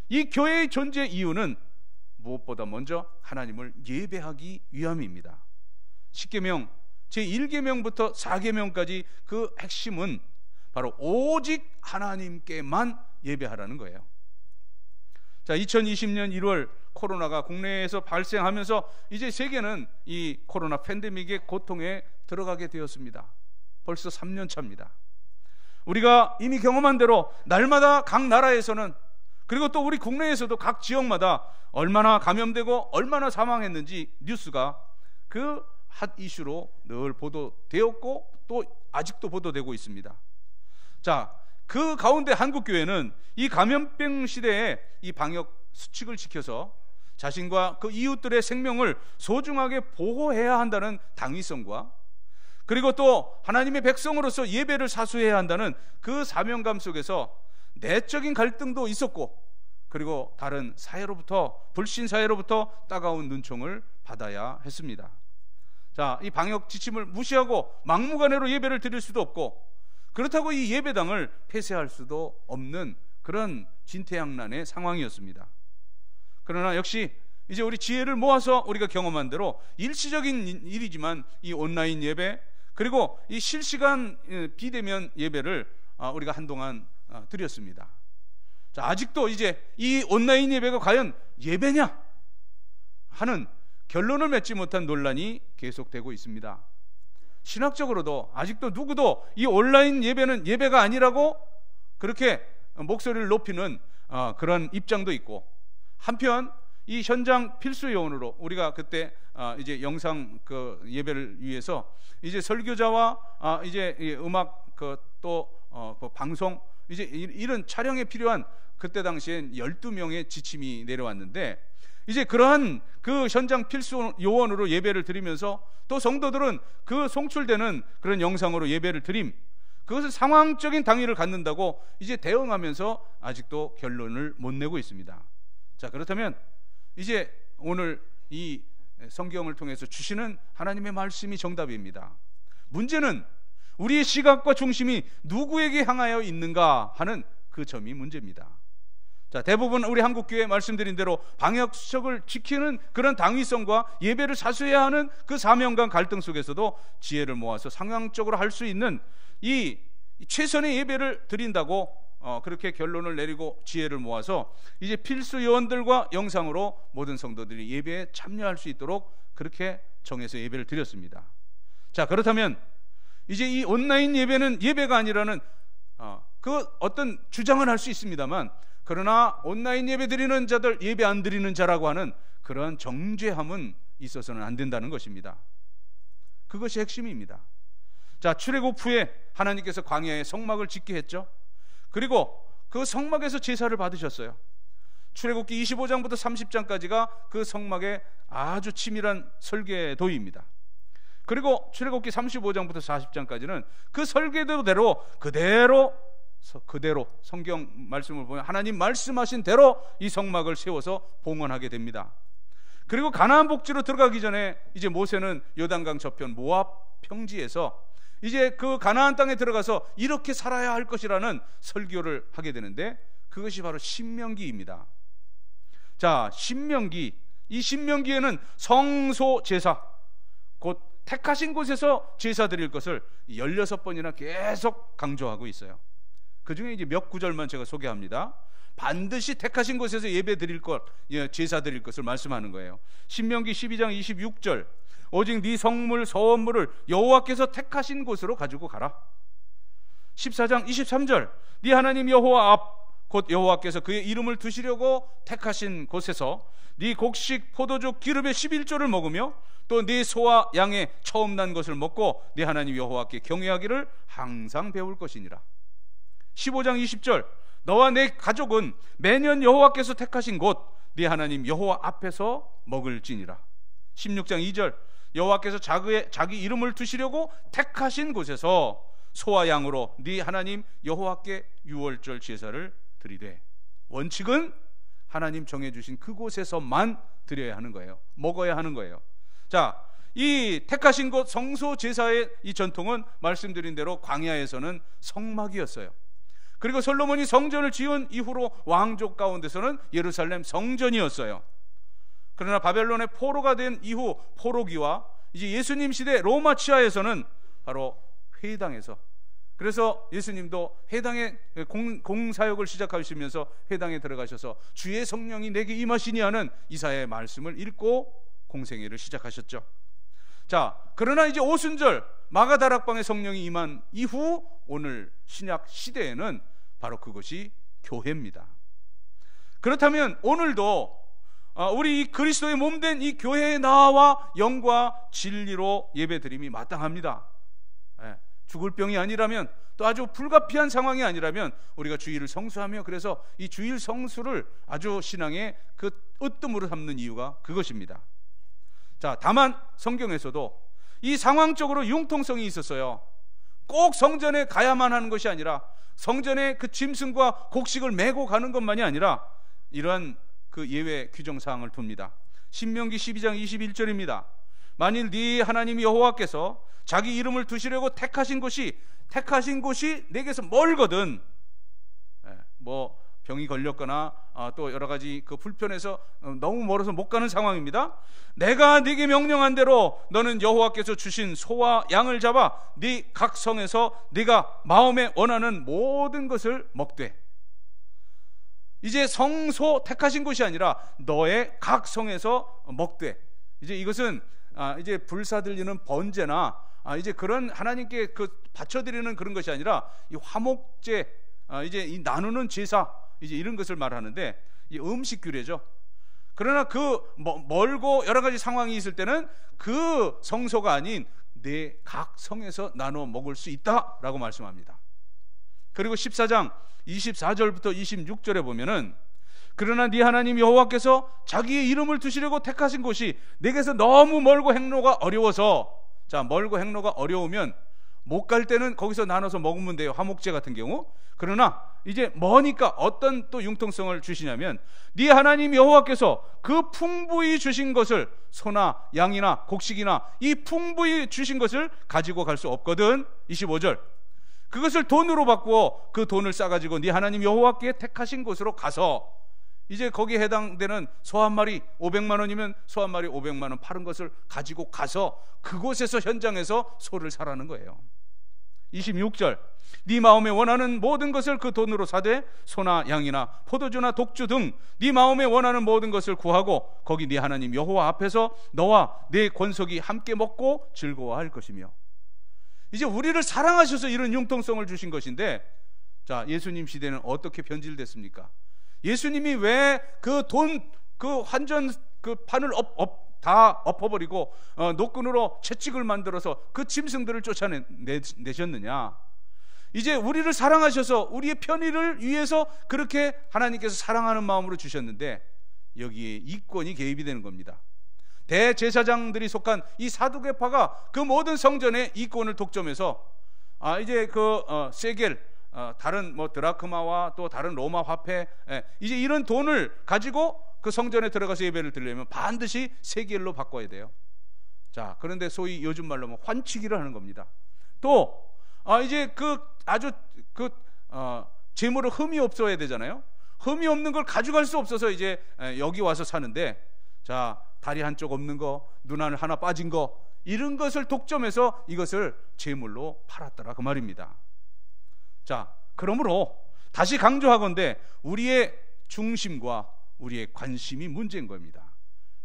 이 교회의 존재 이유는 무엇보다 먼저 하나님을 예배하기 위함입니다. 10계명 제1계명부터 4계명까지 그 핵심은 바로 오직 하나님께만 예배하라는 거예요. 자, 2020년 1월 코로나가 국내에서 발생하면서 이제 세계는 이 코로나 팬데믹의 고통에 들어가게 되었습니다. 벌써 3년 차입니다. 우리가 이미 경험한 대로 날마다 각 나라에서는, 그리고 또 우리 국내에서도 각 지역마다 얼마나 감염되고 얼마나 사망했는지 뉴스가 그 핫 이슈로 늘 보도되었고 또 아직도 보도되고 있습니다. 자, 그 가운데 한국교회는 이 감염병 시대에 이 방역 수칙을 지켜서 자신과 그 이웃들의 생명을 소중하게 보호해야 한다는 당위성과, 그리고 또 하나님의 백성으로서 예배를 사수해야 한다는 그 사명감 속에서 내적인 갈등도 있었고, 그리고 다른 사회로부터, 불신 사회로부터 따가운 눈총을 받아야 했습니다. 자, 이 방역 지침을 무시하고 막무가내로 예배를 드릴 수도 없고, 그렇다고 이 예배당을 폐쇄할 수도 없는 그런 진퇴양난의 상황이었습니다. 그러나 역시 이제 우리 지혜를 모아서 우리가 경험한 대로 일시적인 일이지만 이 온라인 예배, 그리고 이 실시간 비대면 예배를 우리가 한동안 드렸습니다. 자, 아직도 이제 이 온라인 예배가 과연 예배냐 하는 결론을 맺지 못한 논란이 계속되고 있습니다. 신학적으로도 아직도 누구도 이 온라인 예배는 예배가 아니라고 그렇게 목소리를 높이는 그런 입장도 있고, 한편 이 현장 필수 요원으로 우리가 그때 이제 영상 그 예배를 위해서 이제 설교자와 이제 음악 또 방송 이제 이런 촬영에 필요한, 그때 당시엔 12명의 지침이 내려왔는데, 이제 그러한 그 현장 필수 요원으로 예배를 드리면서 또 성도들은 그 송출되는 그런 영상으로 예배를 드림, 그것은 상황적인 당위를 갖는다고 이제 대응하면서 아직도 결론을 못 내고 있습니다. 자, 그렇다면 이제 오늘 이 성경을 통해서 주시는 하나님의 말씀이 정답입니다. 문제는 우리의 시각과 중심이 누구에게 향하여 있는가 하는 그 점이 문제입니다. 자, 대부분 우리 한국교회 말씀드린 대로 방역수칙을 지키는 그런 당위성과 예배를 사수해야 하는 그 사명감 갈등 속에서도 지혜를 모아서 상황적으로 할 수 있는 이 최선의 예배를 드린다고 그렇게 결론을 내리고 지혜를 모아서 이제 필수 요원들과 영상으로 모든 성도들이 예배에 참여할 수 있도록 그렇게 정해서 예배를 드렸습니다. 자, 그렇다면 이제 이 온라인 예배는 예배가 아니라는 그 어떤 주장은 할 수 있습니다만, 그러나 온라인 예배 드리는 자들 예배 안 드리는 자라고 하는 그런 정죄함은 있어서는 안 된다는 것입니다. 그것이 핵심입니다. 자, 출애굽 후에 하나님께서 광야에 성막을 짓게 했죠. 그리고 그 성막에서 제사를 받으셨어요. 출애굽기 25장부터 30장까지가 그 성막의 아주 치밀한 설계도입니다. 그리고 출애굽기 35장부터 40장까지는 그 설계도대로 그대로 성경 말씀을 보면 하나님 말씀하신 대로 이 성막을 세워서 봉헌하게 됩니다. 그리고 가나안 복지로 들어가기 전에 이제 모세는 요단강 저편 모압 평지에서 이제 그 가나안 땅에 들어가서 이렇게 살아야 할 것이라는 설교를 하게 되는데, 그것이 바로 신명기입니다. 자, 이 신명기에는 성소 제사, 곧 택하신 곳에서 제사 드릴 것을 16번이나 계속 강조하고 있어요. 그 중에 이제 몇 구절만 제가 소개합니다. 반드시 택하신 곳에서 예배 드릴 것, 제사 드릴 것을 말씀하는 거예요. 신명기 12장 26절, 오직 네 성물 서원물을 여호와께서 택하신 곳으로 가지고 가라. 14장 23절, 네 하나님 여호와 앞, 곧 여호와께서 그의 이름을 두시려고 택하신 곳에서 네 곡식 포도주 기름의 11조를 먹으며 또 네 소와 양의 처음 난 것을 먹고 네 하나님 여호와께 경외하기를 항상 배울 것이니라. 15장 20절, 너와 내 가족은 매년 여호와께서 택하신 곳 네 하나님 여호와 앞에서 먹을지니라. 16장 2절 여호와께서 자기 이름을 두시려고 택하신 곳에서 소와 양으로 네 하나님 여호와께 유월절 제사를 드리되, 원칙은 하나님 정해주신 그곳에서만 드려야 하는 거예요. 먹어야 하는 거예요. 자, 이 택하신 곳 성소 제사의 이 전통은 말씀드린 대로 광야에서는 성막이었어요. 그리고 솔로몬이 성전을 지은 이후로 왕족 가운데서는 예루살렘 성전이었어요. 그러나 바벨론의 포로가 된 이후 포로기와 이제 예수님 시대 로마 치하에서는 바로 회당에서, 그래서 예수님도 회당에 공사역을 시작하시면서 회당에 들어가셔서 주의 성령이 내게 임하시니 하는 이사야의 말씀을 읽고 공생애를 시작하셨죠. 자, 그러나 이제 오순절 마가다락방에 성령이 임한 이후 오늘 신약 시대에는 바로 그것이 교회입니다. 그렇다면 오늘도 우리 이 그리스도의 몸된 이 교회에 나와 영과 진리로 예배드림이 마땅합니다. 죽을 병이 아니라면, 또 아주 불가피한 상황이 아니라면 우리가 주일을 성수하며, 그래서 이 주일 성수를 아주 신앙의 그 으뜸으로 삼는 이유가 그것입니다. 자, 다만 성경에서도 이 상황적으로 융통성이 있었어요. 꼭 성전에 가야만 하는 것이 아니라, 성전에 그 짐승과 곡식을 메고 가는 것만이 아니라 이러한 그 예외 규정사항을 둡니다. 신명기 12장 21절입니다. 만일 네 하나님 여호와께서 자기 이름을 두시려고 택하신 곳이 내게서 멀거든, 뭐 병이 걸렸거나 또 여러 가지 그 불편해서 너무 멀어서 못 가는 상황입니다. 내가 네게 명령한 대로 너는 여호와께서 주신 소와 양을 잡아 네 각 성에서 네가 마음에 원하는 모든 것을 먹되, 이제 성소 택하신 곳이 아니라 너의 각 성에서 먹되, 이제 이것은 이제 불사 들리는 번제나 이제 그런 하나님께 그 바쳐드리는 그런 것이 아니라 이 화목제, 이제 이 나누는 제사, 이제 이런 것을 말하는데 이 음식 규례죠. 그러나 그 멀고 여러 가지 상황이 있을 때는 그 성소가 아닌 내 각 성에서 나눠 먹을 수 있다라고 말씀합니다. 그리고 14장 24절부터 26절에 보면은, 그러나 네 하나님 여호와께서 자기의 이름을 두시려고 택하신 곳이 내게서 너무 멀고 행로가 어려워서, 자, 멀고 행로가 어려우면 못 갈 때는 거기서 나눠서 먹으면 돼요, 화목제 같은 경우. 그러나 이제 머니까 어떤 또 융통성을 주시냐면, 네 하나님 여호와께서 그 풍부히 주신 것을, 소나 양이나 곡식이나 이 풍부히 주신 것을 가지고 갈 수 없거든. 25절 그것을 돈으로 바꾸어 그 돈을 싸가지고 네 하나님 여호와께 택하신 곳으로 가서, 이제 거기에 해당되는 소 한 마리 500만 원이면 소 한 마리 500만 원 파는 것을 가지고 가서 그곳에서 현장에서 소를 사라는 거예요. 26절 네 마음에 원하는 모든 것을 그 돈으로 사되 소나 양이나 포도주나 독주 등 네 마음에 원하는 모든 것을 구하고 거기 네 하나님 여호와 앞에서 너와 네 권속이 함께 먹고 즐거워할 것이며. 이제 우리를 사랑하셔서 이런 융통성을 주신 것인데, 자, 예수님 시대는 어떻게 변질됐습니까? 예수님이 왜 그 돈, 그 환전 그 판을 다 엎어버리고 노끈으로 채찍을 만들어서 그 짐승들을 쫓아내셨느냐? 이제 우리를 사랑하셔서 우리의 편의를 위해서 그렇게 하나님께서 사랑하는 마음으로 주셨는데, 여기에 이권이 개입이 되는 겁니다. 대제사장들이 속한 이 사두개파가 그 모든 성전의 이권을 독점해서 이제 그 세겔, 다른 뭐 드라크마와 또 다른 로마 화폐, 이제 이런 돈을 가지고 그 성전에 들어가서 예배를 드리려면 반드시 세겔로 바꿔야 돼요. 자, 그런데 소위 요즘 말로 하면 환치기를 하는 겁니다. 또 이제 그 아주 그 재물을 흠이 없어야 되잖아요. 흠이 없는 걸 가져갈 수 없어서 이제 여기 와서 사는데, 자, 다리 한쪽 없는 거, 눈 하나 빠진 거, 이런 것을 독점해서 이것을 재물로 팔았더라, 그 말입니다. 자, 그러므로 다시 강조하건대 우리의 중심과 우리의 관심이 문제인 겁니다.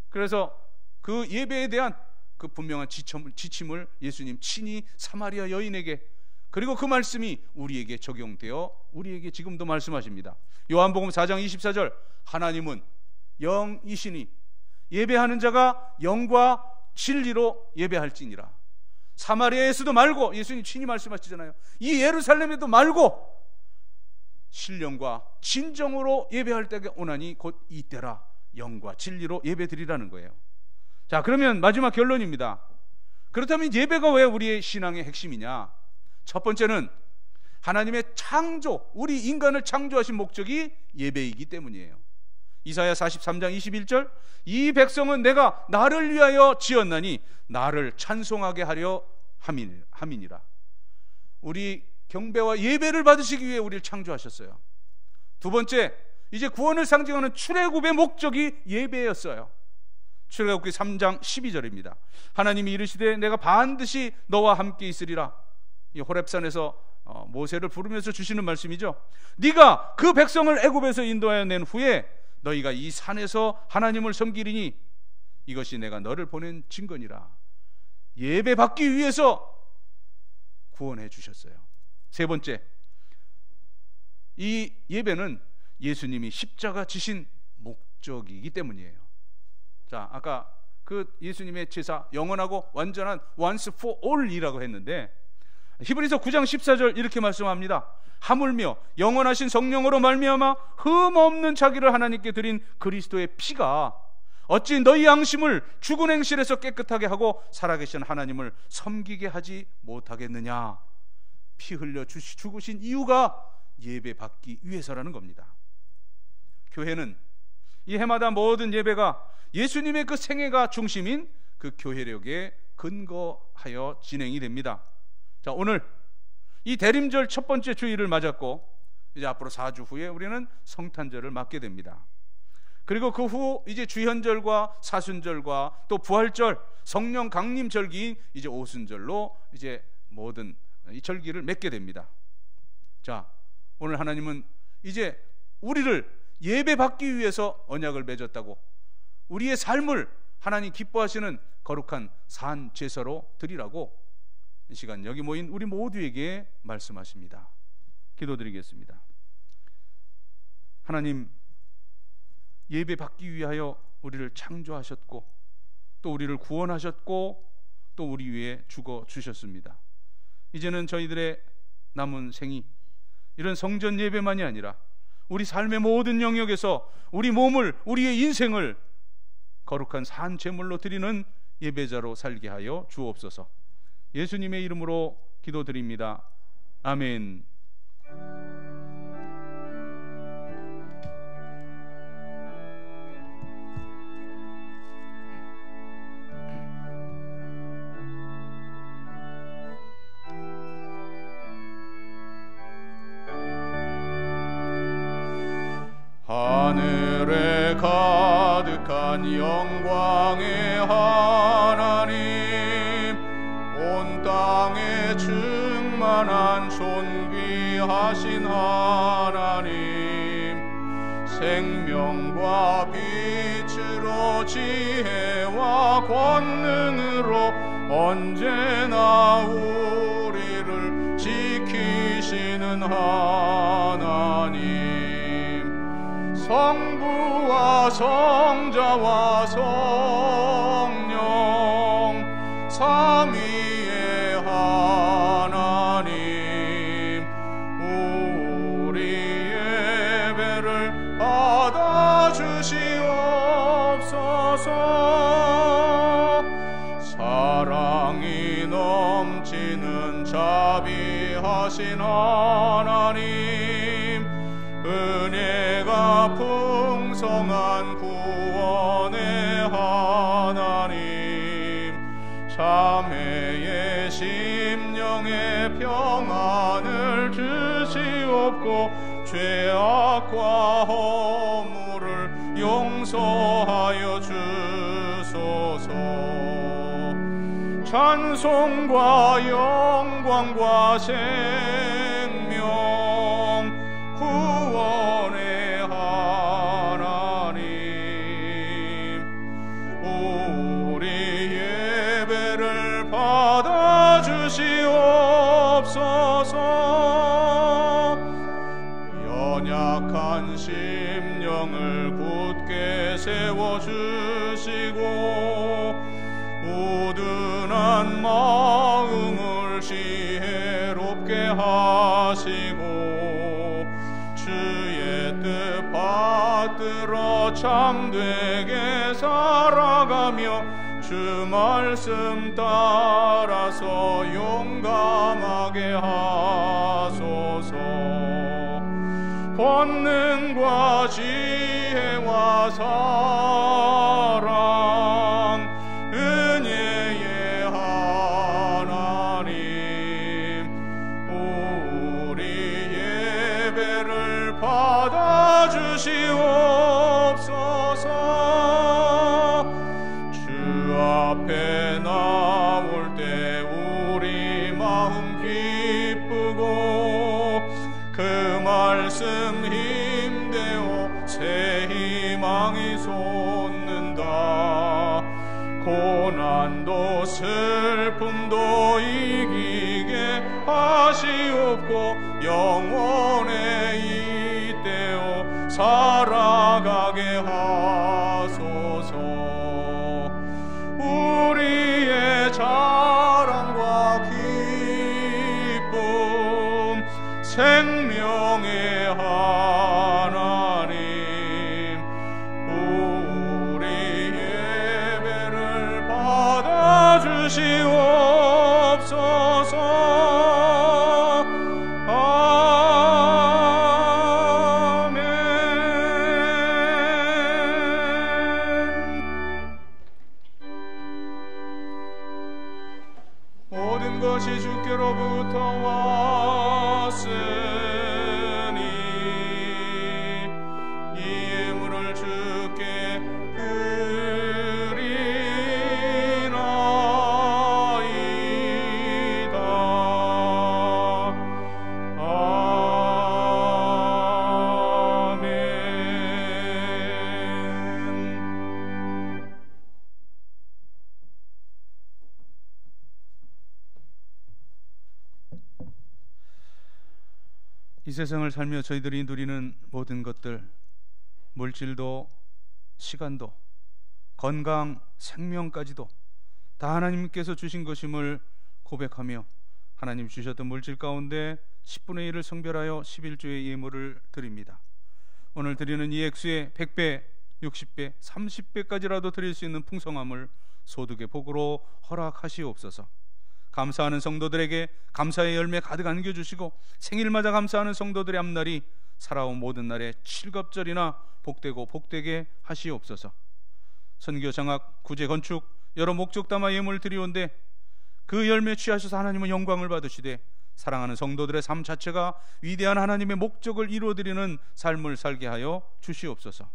그래서 그 예배에 대한 그 분명한 지침을 예수님 친히 사마리아 여인에게, 그리고 그 말씀이 우리에게 적용되어 우리에게 지금도 말씀하십니다. 요한복음 4장 24절 하나님은 영이시니 예배하는 자가 영과 진리로 예배할지니라. 사마리아에서도 말고, 예수님 친히 말씀하시잖아요. 이 예루살렘에도 말고 신령과 진정으로 예배할 때가 오나니 곧 이때라 영과 진리로 예배드리라는 거예요. 자, 그러면 마지막 결론입니다. 그렇다면 예배가 왜 우리의 신앙의 핵심이냐? 첫 번째는 하나님의 창조, 우리 인간을 창조하신 목적이 예배이기 때문이에요. 이사야 43장 21절, 이 백성은 내가 나를 위하여 지었나니 나를 찬송하게 하려 함이니라. 우리 경배와 예배를 받으시기 위해 우리를 창조하셨어요. 두 번째, 이제 구원을 상징하는 출애굽의 목적이 예배였어요. 출애굽기 3장 12절입니다. 하나님이 이르시되 내가 반드시 너와 함께 있으리라. 이 호렙산에서 모세를 부르면서 주시는 말씀이죠. 네가 그 백성을 애굽에서 인도하여 낸 후에 너희가 이 산에서 하나님을 섬기리니 이것이 내가 너를 보낸 증거니라. 예배 받기 위해서 구원해 주셨어요. 세 번째, 이 예배는 예수님이 십자가 지신 목적이기 때문이에요. 자, 아까 그 예수님의 제사 영원하고 완전한 once for all이라고 했는데 히브리서 9장 14절 이렇게 말씀합니다. 하물며 영원하신 성령으로 말미암아 흠없는 자기를 하나님께 드린 그리스도의 피가 어찌 너희 양심을 죽은 행실에서 깨끗하게 하고 살아계신 하나님을 섬기게 하지 못하겠느냐. 피 흘려 죽으신 이유가 예배 받기 위해서라는 겁니다. 교회는 이 해마다 모든 예배가 예수님의 그 생애가 중심인 그 교회력에 근거하여 진행이 됩니다. 자, 오늘 이 대림절 첫 번째 주일을 맞았고 이제 앞으로 4주 후에 우리는 성탄절을 맞게 됩니다. 그리고 그 후 이제 주현절과 사순절과 또 부활절, 성령 강림 절기인 이제 오순절로 이제 모든 이 절기를 맺게 됩니다. 자, 오늘 하나님은 이제 우리를 예배 받기 위해서 언약을 맺었다고 우리의 삶을 하나님 기뻐하시는 거룩한 산 제사로 드리라고 이 시간 여기 모인 우리 모두에게 말씀하십니다. 기도드리겠습니다. 하나님, 예배 받기 위하여 우리를 창조하셨고 또 우리를 구원하셨고 또 우리 위해 죽어 주셨습니다. 이제는 저희들의 남은 생이 이런 성전 예배만이 아니라 우리 삶의 모든 영역에서 우리 몸을, 우리의 인생을 거룩한 산 제물로 드리는 예배자로 살게 하여 주옵소서. 예수님의 이름으로 기도드립니다. 아멘. 하늘에 가득한 영광의 하나님, 온 땅에 충만한 존귀하신 하나님, 생명과 빛으로 지혜와 권능으로 언제나 우리를 지키시는 하나님, 성부와 성자와 성령 삼위의 하나님, 우리 예배를 받아주시옵소서. 사랑이 넘치는 자비하신 하나님, 은혜가 풍성한 구원의 하나님, 자매의 심령의 평안을 주시옵고 죄악과 허물을 용서하여 주소서. 찬송과 영광과 생명 구원의 하나님, 우리 예배를 받아주시옵소서. 연약한 심령을 굳게 세워주시고 우둔한 마음을 지혜롭게 하시고 참되게 살아가며 주 말씀 따라서 용감하게 하소서. 권능과 지혜와 사랑 은혜의 하나님, 우리 예배를 받아주시옵소서. 주 앞에 나올 때 우리 마음 기쁘고 그 말씀 힘되어 새 희망이 솟는다. 고난도 슬픔도 이기게 하시옵고 영원에 잇대어 살아가게 하소서. 우리의 자랑과 기쁨 생명의 하나님, 우리 예배를 받아주시옵소서. 아멘. 모든 것이 주께로부터 왔으니 이 예물을 주께 드리나이다. 아멘. 이 세상을 살며 저희들이 누리는 모든 것들, 물질도 시간도 건강, 생명까지도 다 하나님께서 주신 것임을 고백하며 하나님 주셨던 물질 가운데 10분의 1을 성별하여 11조의 예물을 드립니다. 오늘 드리는 이 액수의 100배, 60배, 30배까지라도 드릴 수 있는 풍성함을 소득의 복으로 허락하시옵소서. 감사하는 성도들에게 감사의 열매 가득 안겨주시고 생일마다 감사하는 성도들의 앞날이 살아온 모든 날에 칠갑절이나 복되고 복되게 하시옵소서. 선교, 장학, 구제, 건축 여러 목적 담아 예물을 드리온데 그 열매 취하셔서 하나님은 영광을 받으시되 사랑하는 성도들의 삶 자체가 위대한 하나님의 목적을 이루어드리는 삶을 살게 하여 주시옵소서.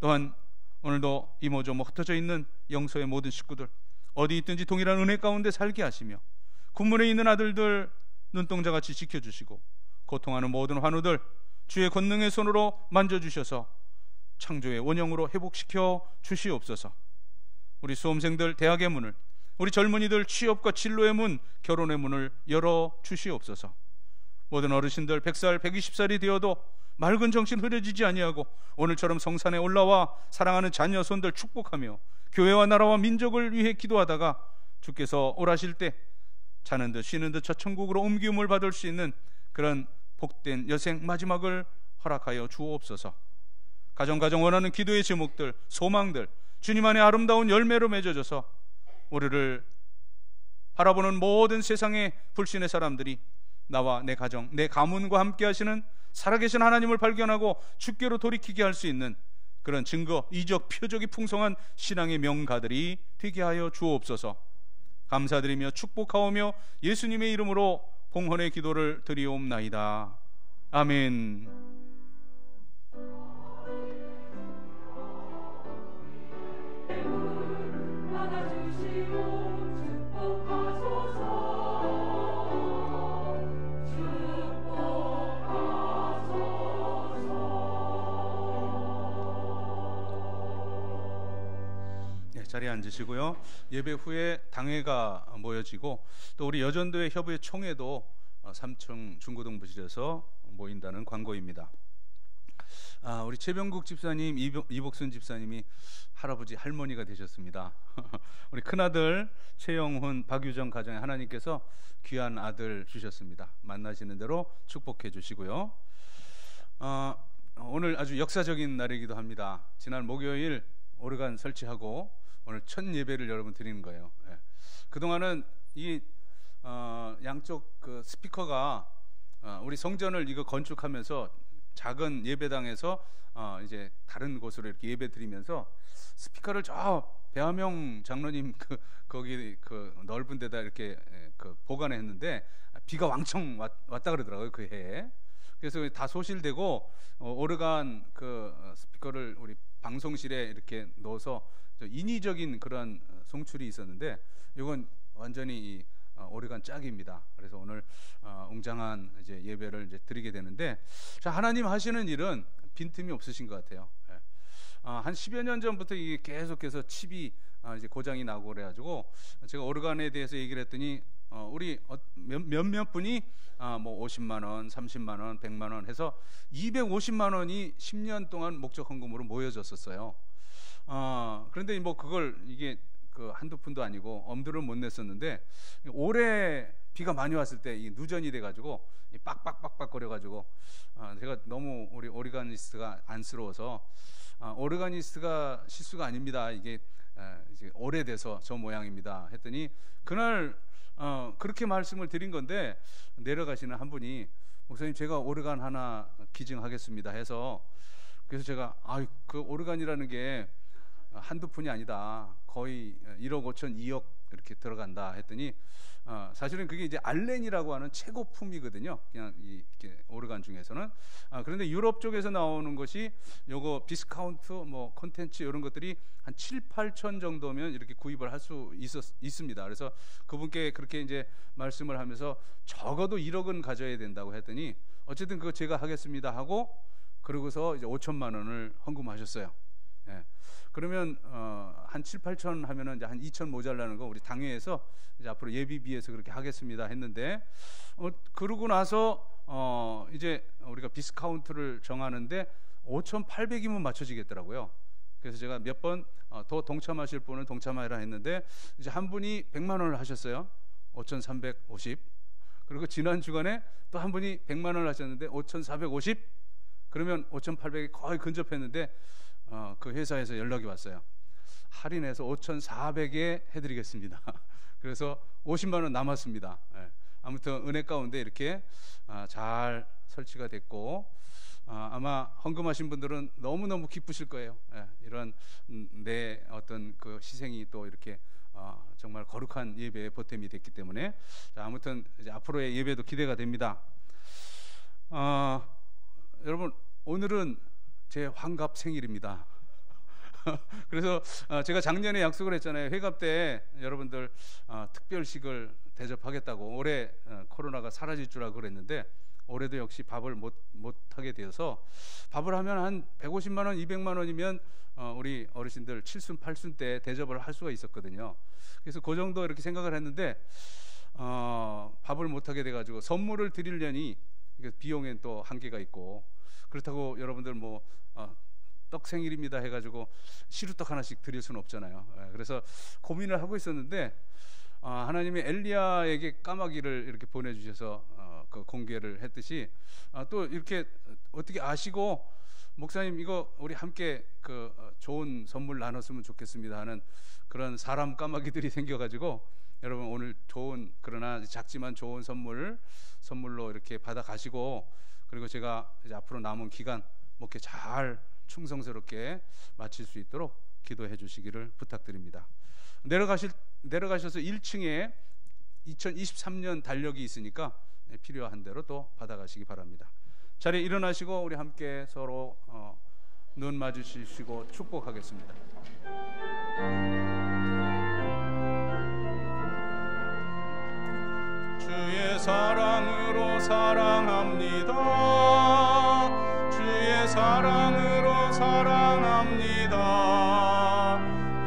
또한 오늘도 이모저모 흩어져 있는 영서의 모든 식구들 어디 있든지 동일한 은혜 가운데 살게 하시며 군문에 있는 아들들 눈동자같이 지켜주시고 고통하는 모든 환우들 주의 권능의 손으로 만져주셔서 창조의 원형으로 회복시켜 주시옵소서. 우리 수험생들 대학의 문을, 우리 젊은이들 취업과 진로의 문, 결혼의 문을 열어 주시옵소서. 모든 어르신들 100살, 120살이 되어도 맑은 정신 흐려지지 아니하고 오늘처럼 성산에 올라와 사랑하는 자녀 손들 축복하며 교회와 나라와 민족을 위해 기도하다가 주께서 오라실 때 자는 듯 쉬는 듯 저 천국으로 옮김을 받을 수 있는 그런 복된 여생 마지막을 허락하여 주옵소서. 가정 원하는 기도의 제목들, 소망들 주님 안에 아름다운 열매로 맺어져서 우리를 바라보는 모든 세상의 불신의 사람들이 나와 내 가정, 내 가문과 함께 하시는 살아계신 하나님을 발견하고 주께로 돌이키게 할 수 있는 그런 증거, 이적, 표적이 풍성한 신앙의 명가들이 되게 하여 주옵소서. 감사드리며 축복하오며 예수님의 이름으로 봉헌의 기도를 드리옵나이다. 아멘. 자리에 앉으시고요. 예배 후에 당회가 모여지고 또 우리 여전도의 협의회 총회도 3층 중고등부실에서 모인다는 광고입니다. 우리 최병국 집사님, 이복순 집사님이 할아버지 할머니가 되셨습니다. 우리 큰아들 최영훈, 박유정 가정에 하나님께서 귀한 아들 주셨습니다. 만나시는 대로 축복해 주시고요. 오늘 아주 역사적인 날이기도 합니다. 지난 목요일 오르간 설치하고 오늘 첫 예배를 여러분 드리는 거예요. 그동안은 이 양쪽 그 스피커가 우리 성전을 이거 건축하면서 작은 예배당에서 이제 다른 곳으로 이렇게 예배 드리면서 스피커를 저 배화명 장로님 거기 그 넓은 데다 이렇게 그 보관했는데 비가 왕청 왔다 그러더라고요, 그 해에. 그래서 다 소실되고 오르간 그 스피커를 우리 방송실에 이렇게 넣어서 인위적인 그런 송출이 있었는데 이건 완전히 오르간 짝입니다. 그래서 오늘 웅장한 이제 예배를 이제 드리게 되는데, 자, 하나님 하시는 일은 빈틈이 없으신 것 같아요. 한 10여 년 전부터 이게 계속해서 칩이 이제 고장이 나고 그래가지고 제가 오르간에 대해서 얘기를 했더니 우리 몇몇 분이 뭐 50만 원, 30만 원, 100만 원 해서 250만 원이 10년 동안 목적 헌금으로 모여졌었어요. 그런데 뭐 그걸 이게 그 한두 푼도 아니고 엄두를 못 냈었는데, 올해 비가 많이 왔을 때 이 누전이 돼가지고 빡빡빡빡 거려가지고 제가 너무 우리 오르가니스트가 안쓰러워서 오르가니스트가 실수가 아닙니다. 이게 이제 오래돼서 저 모양입니다. 했더니 그날 그렇게 말씀을 드린 건데 내려가시는 한 분이 목사님 제가 오르간 하나 기증하겠습니다 해서, 그래서 제가 그 오르간이라는 게 한두 푼이 아니다. 거의 1억 5천 2억 이렇게 들어간다 했더니 사실은 그게 이제 알렌이라고 하는 최고품이거든요. 그냥 이렇게 오르간 중에서는. 그런데 유럽 쪽에서 나오는 것이 요거 디스카운트 뭐 콘텐츠 이런 것들이 한 7, 8천 정도면 이렇게 구입을 할 수 있습니다. 그래서 그분께 그렇게 이제 말씀을 하면서 적어도 1억은 가져야 된다고 했더니 어쨌든 그거 제가 하겠습니다 하고 그러고서 이제 5천만 원을 헌금하셨어요. 예. 그러면 한 7, 8천 하면은 이제 한 2천 모자라는 거 우리 당회에서 이제 앞으로 예비비에서 그렇게 하겠습니다 했는데, 그러고 나서 이제 우리가 디스카운트를 정하는데 5,800이면 맞춰지겠더라고요. 그래서 제가 몇 번 더 동참하실 분은 동참하라 했는데 이제 한 분이 100만 원을 하셨어요. 5,350. 그리고 지난 주간에 또 한 분이 100만 원을 하셨는데 5,450. 그러면 5,800이 거의 근접했는데 그 회사에서 연락이 왔어요. 할인해서 5,400에 해드리겠습니다. 그래서 50만 원 남았습니다. 아무튼 은혜 가운데 이렇게 잘 설치가 됐고, 아마 헌금하신 분들은 너무너무 기쁘실 거예요. 이런 내 어떤 그 희생이 또 이렇게 정말 거룩한 예배의 보탬이 됐기 때문에, 자, 아무튼 이제 앞으로의 예배도 기대가 됩니다. 여러분, 오늘은 제 환갑 생일입니다. 그래서 제가 작년에 약속을 했잖아요. 회갑 때 여러분들 특별식을 대접하겠다고. 올해 코로나가 사라질 줄 알고 그랬는데 올해도 역시 밥을 못 하게 되어서, 밥을 하면 한 150만 원, 200만 원이면 우리 어르신들 7순, 8순 때 대접을 할 수가 있었거든요. 그래서 그 정도 이렇게 생각을 했는데 밥을 못 하게 돼가지고 선물을 드리려니 비용엔 또 한계가 있고, 그렇다고 여러분들 뭐 떡 생일입니다 해가지고 시루떡 하나씩 드릴 수는 없잖아요. 그래서 고민을 하고 있었는데 하나님이 엘리야에게 까마귀를 이렇게 보내주셔서 그 공개를 했듯이 또 이렇게 어떻게 아시고, 목사님 이거 우리 함께 그 좋은 선물 나눴으면 좋겠습니다 하는 그런 사람 까마귀들이 생겨가지고, 여러분 오늘 좋은, 그러나 작지만 좋은 선물로 이렇게 받아 가시고, 그리고 제가 이제 앞으로 남은 기간 목회 잘 충성스럽게 마칠 수 있도록 기도해 주시기를 부탁드립니다. 내려가셔서 1층에 2023년 달력이 있으니까 필요한 대로 또 받아가시기 바랍니다. 자리에 일어나시고 우리 함께 서로 눈 마주치시고 축복하겠습니다. 주의 사랑으로 사랑합니다. 주의 사랑으로 사랑합니다.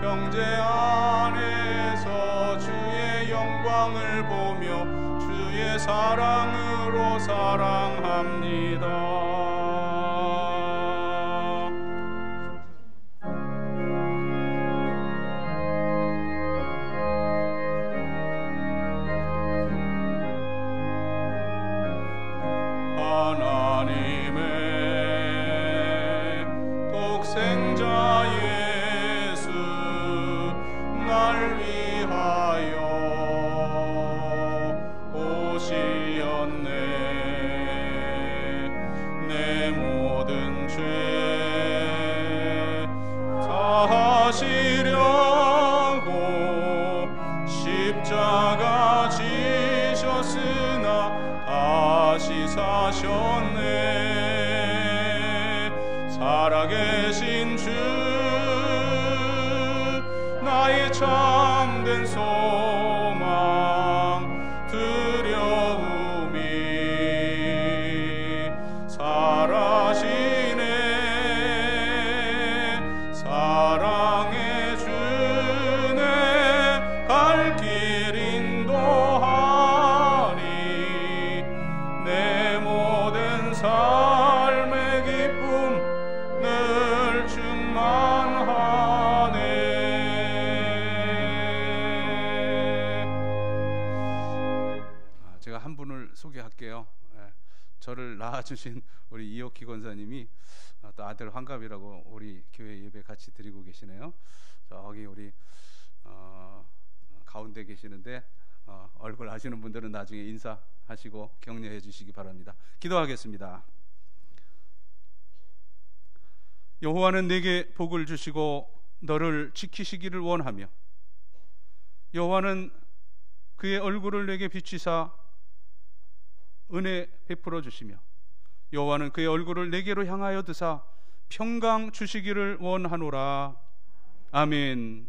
형제 안에서 주의 영광을 보며 주의 사랑으로 사랑합니다. 하나님의 나의 참된 소망 두려움이 사라지네. 사랑의 주네 갈 길 인도하리. 내 모든 삶의 기쁨 늘 충만하네. 제가 한 분을 소개할게요. 저를 낳아주신 우리 이옥희 권사님이 또 아들 환갑이라고 우리 교회 예배 같이 드리고 계시네요. 저기 우리 가운데 계시는데 얼굴 아시는 분들은 나중에 인사하시고 격려해 주시기 바랍니다. 기도하겠습니다. 여호와는 내게 복을 주시고 너를 지키시기를 원하며, 여호와는 그의 얼굴을 내게 비추사 은혜 베풀어 주시며, 여호와는 그의 얼굴을 내게로 향하여 드사 평강 주시기를 원하노라. 아멘.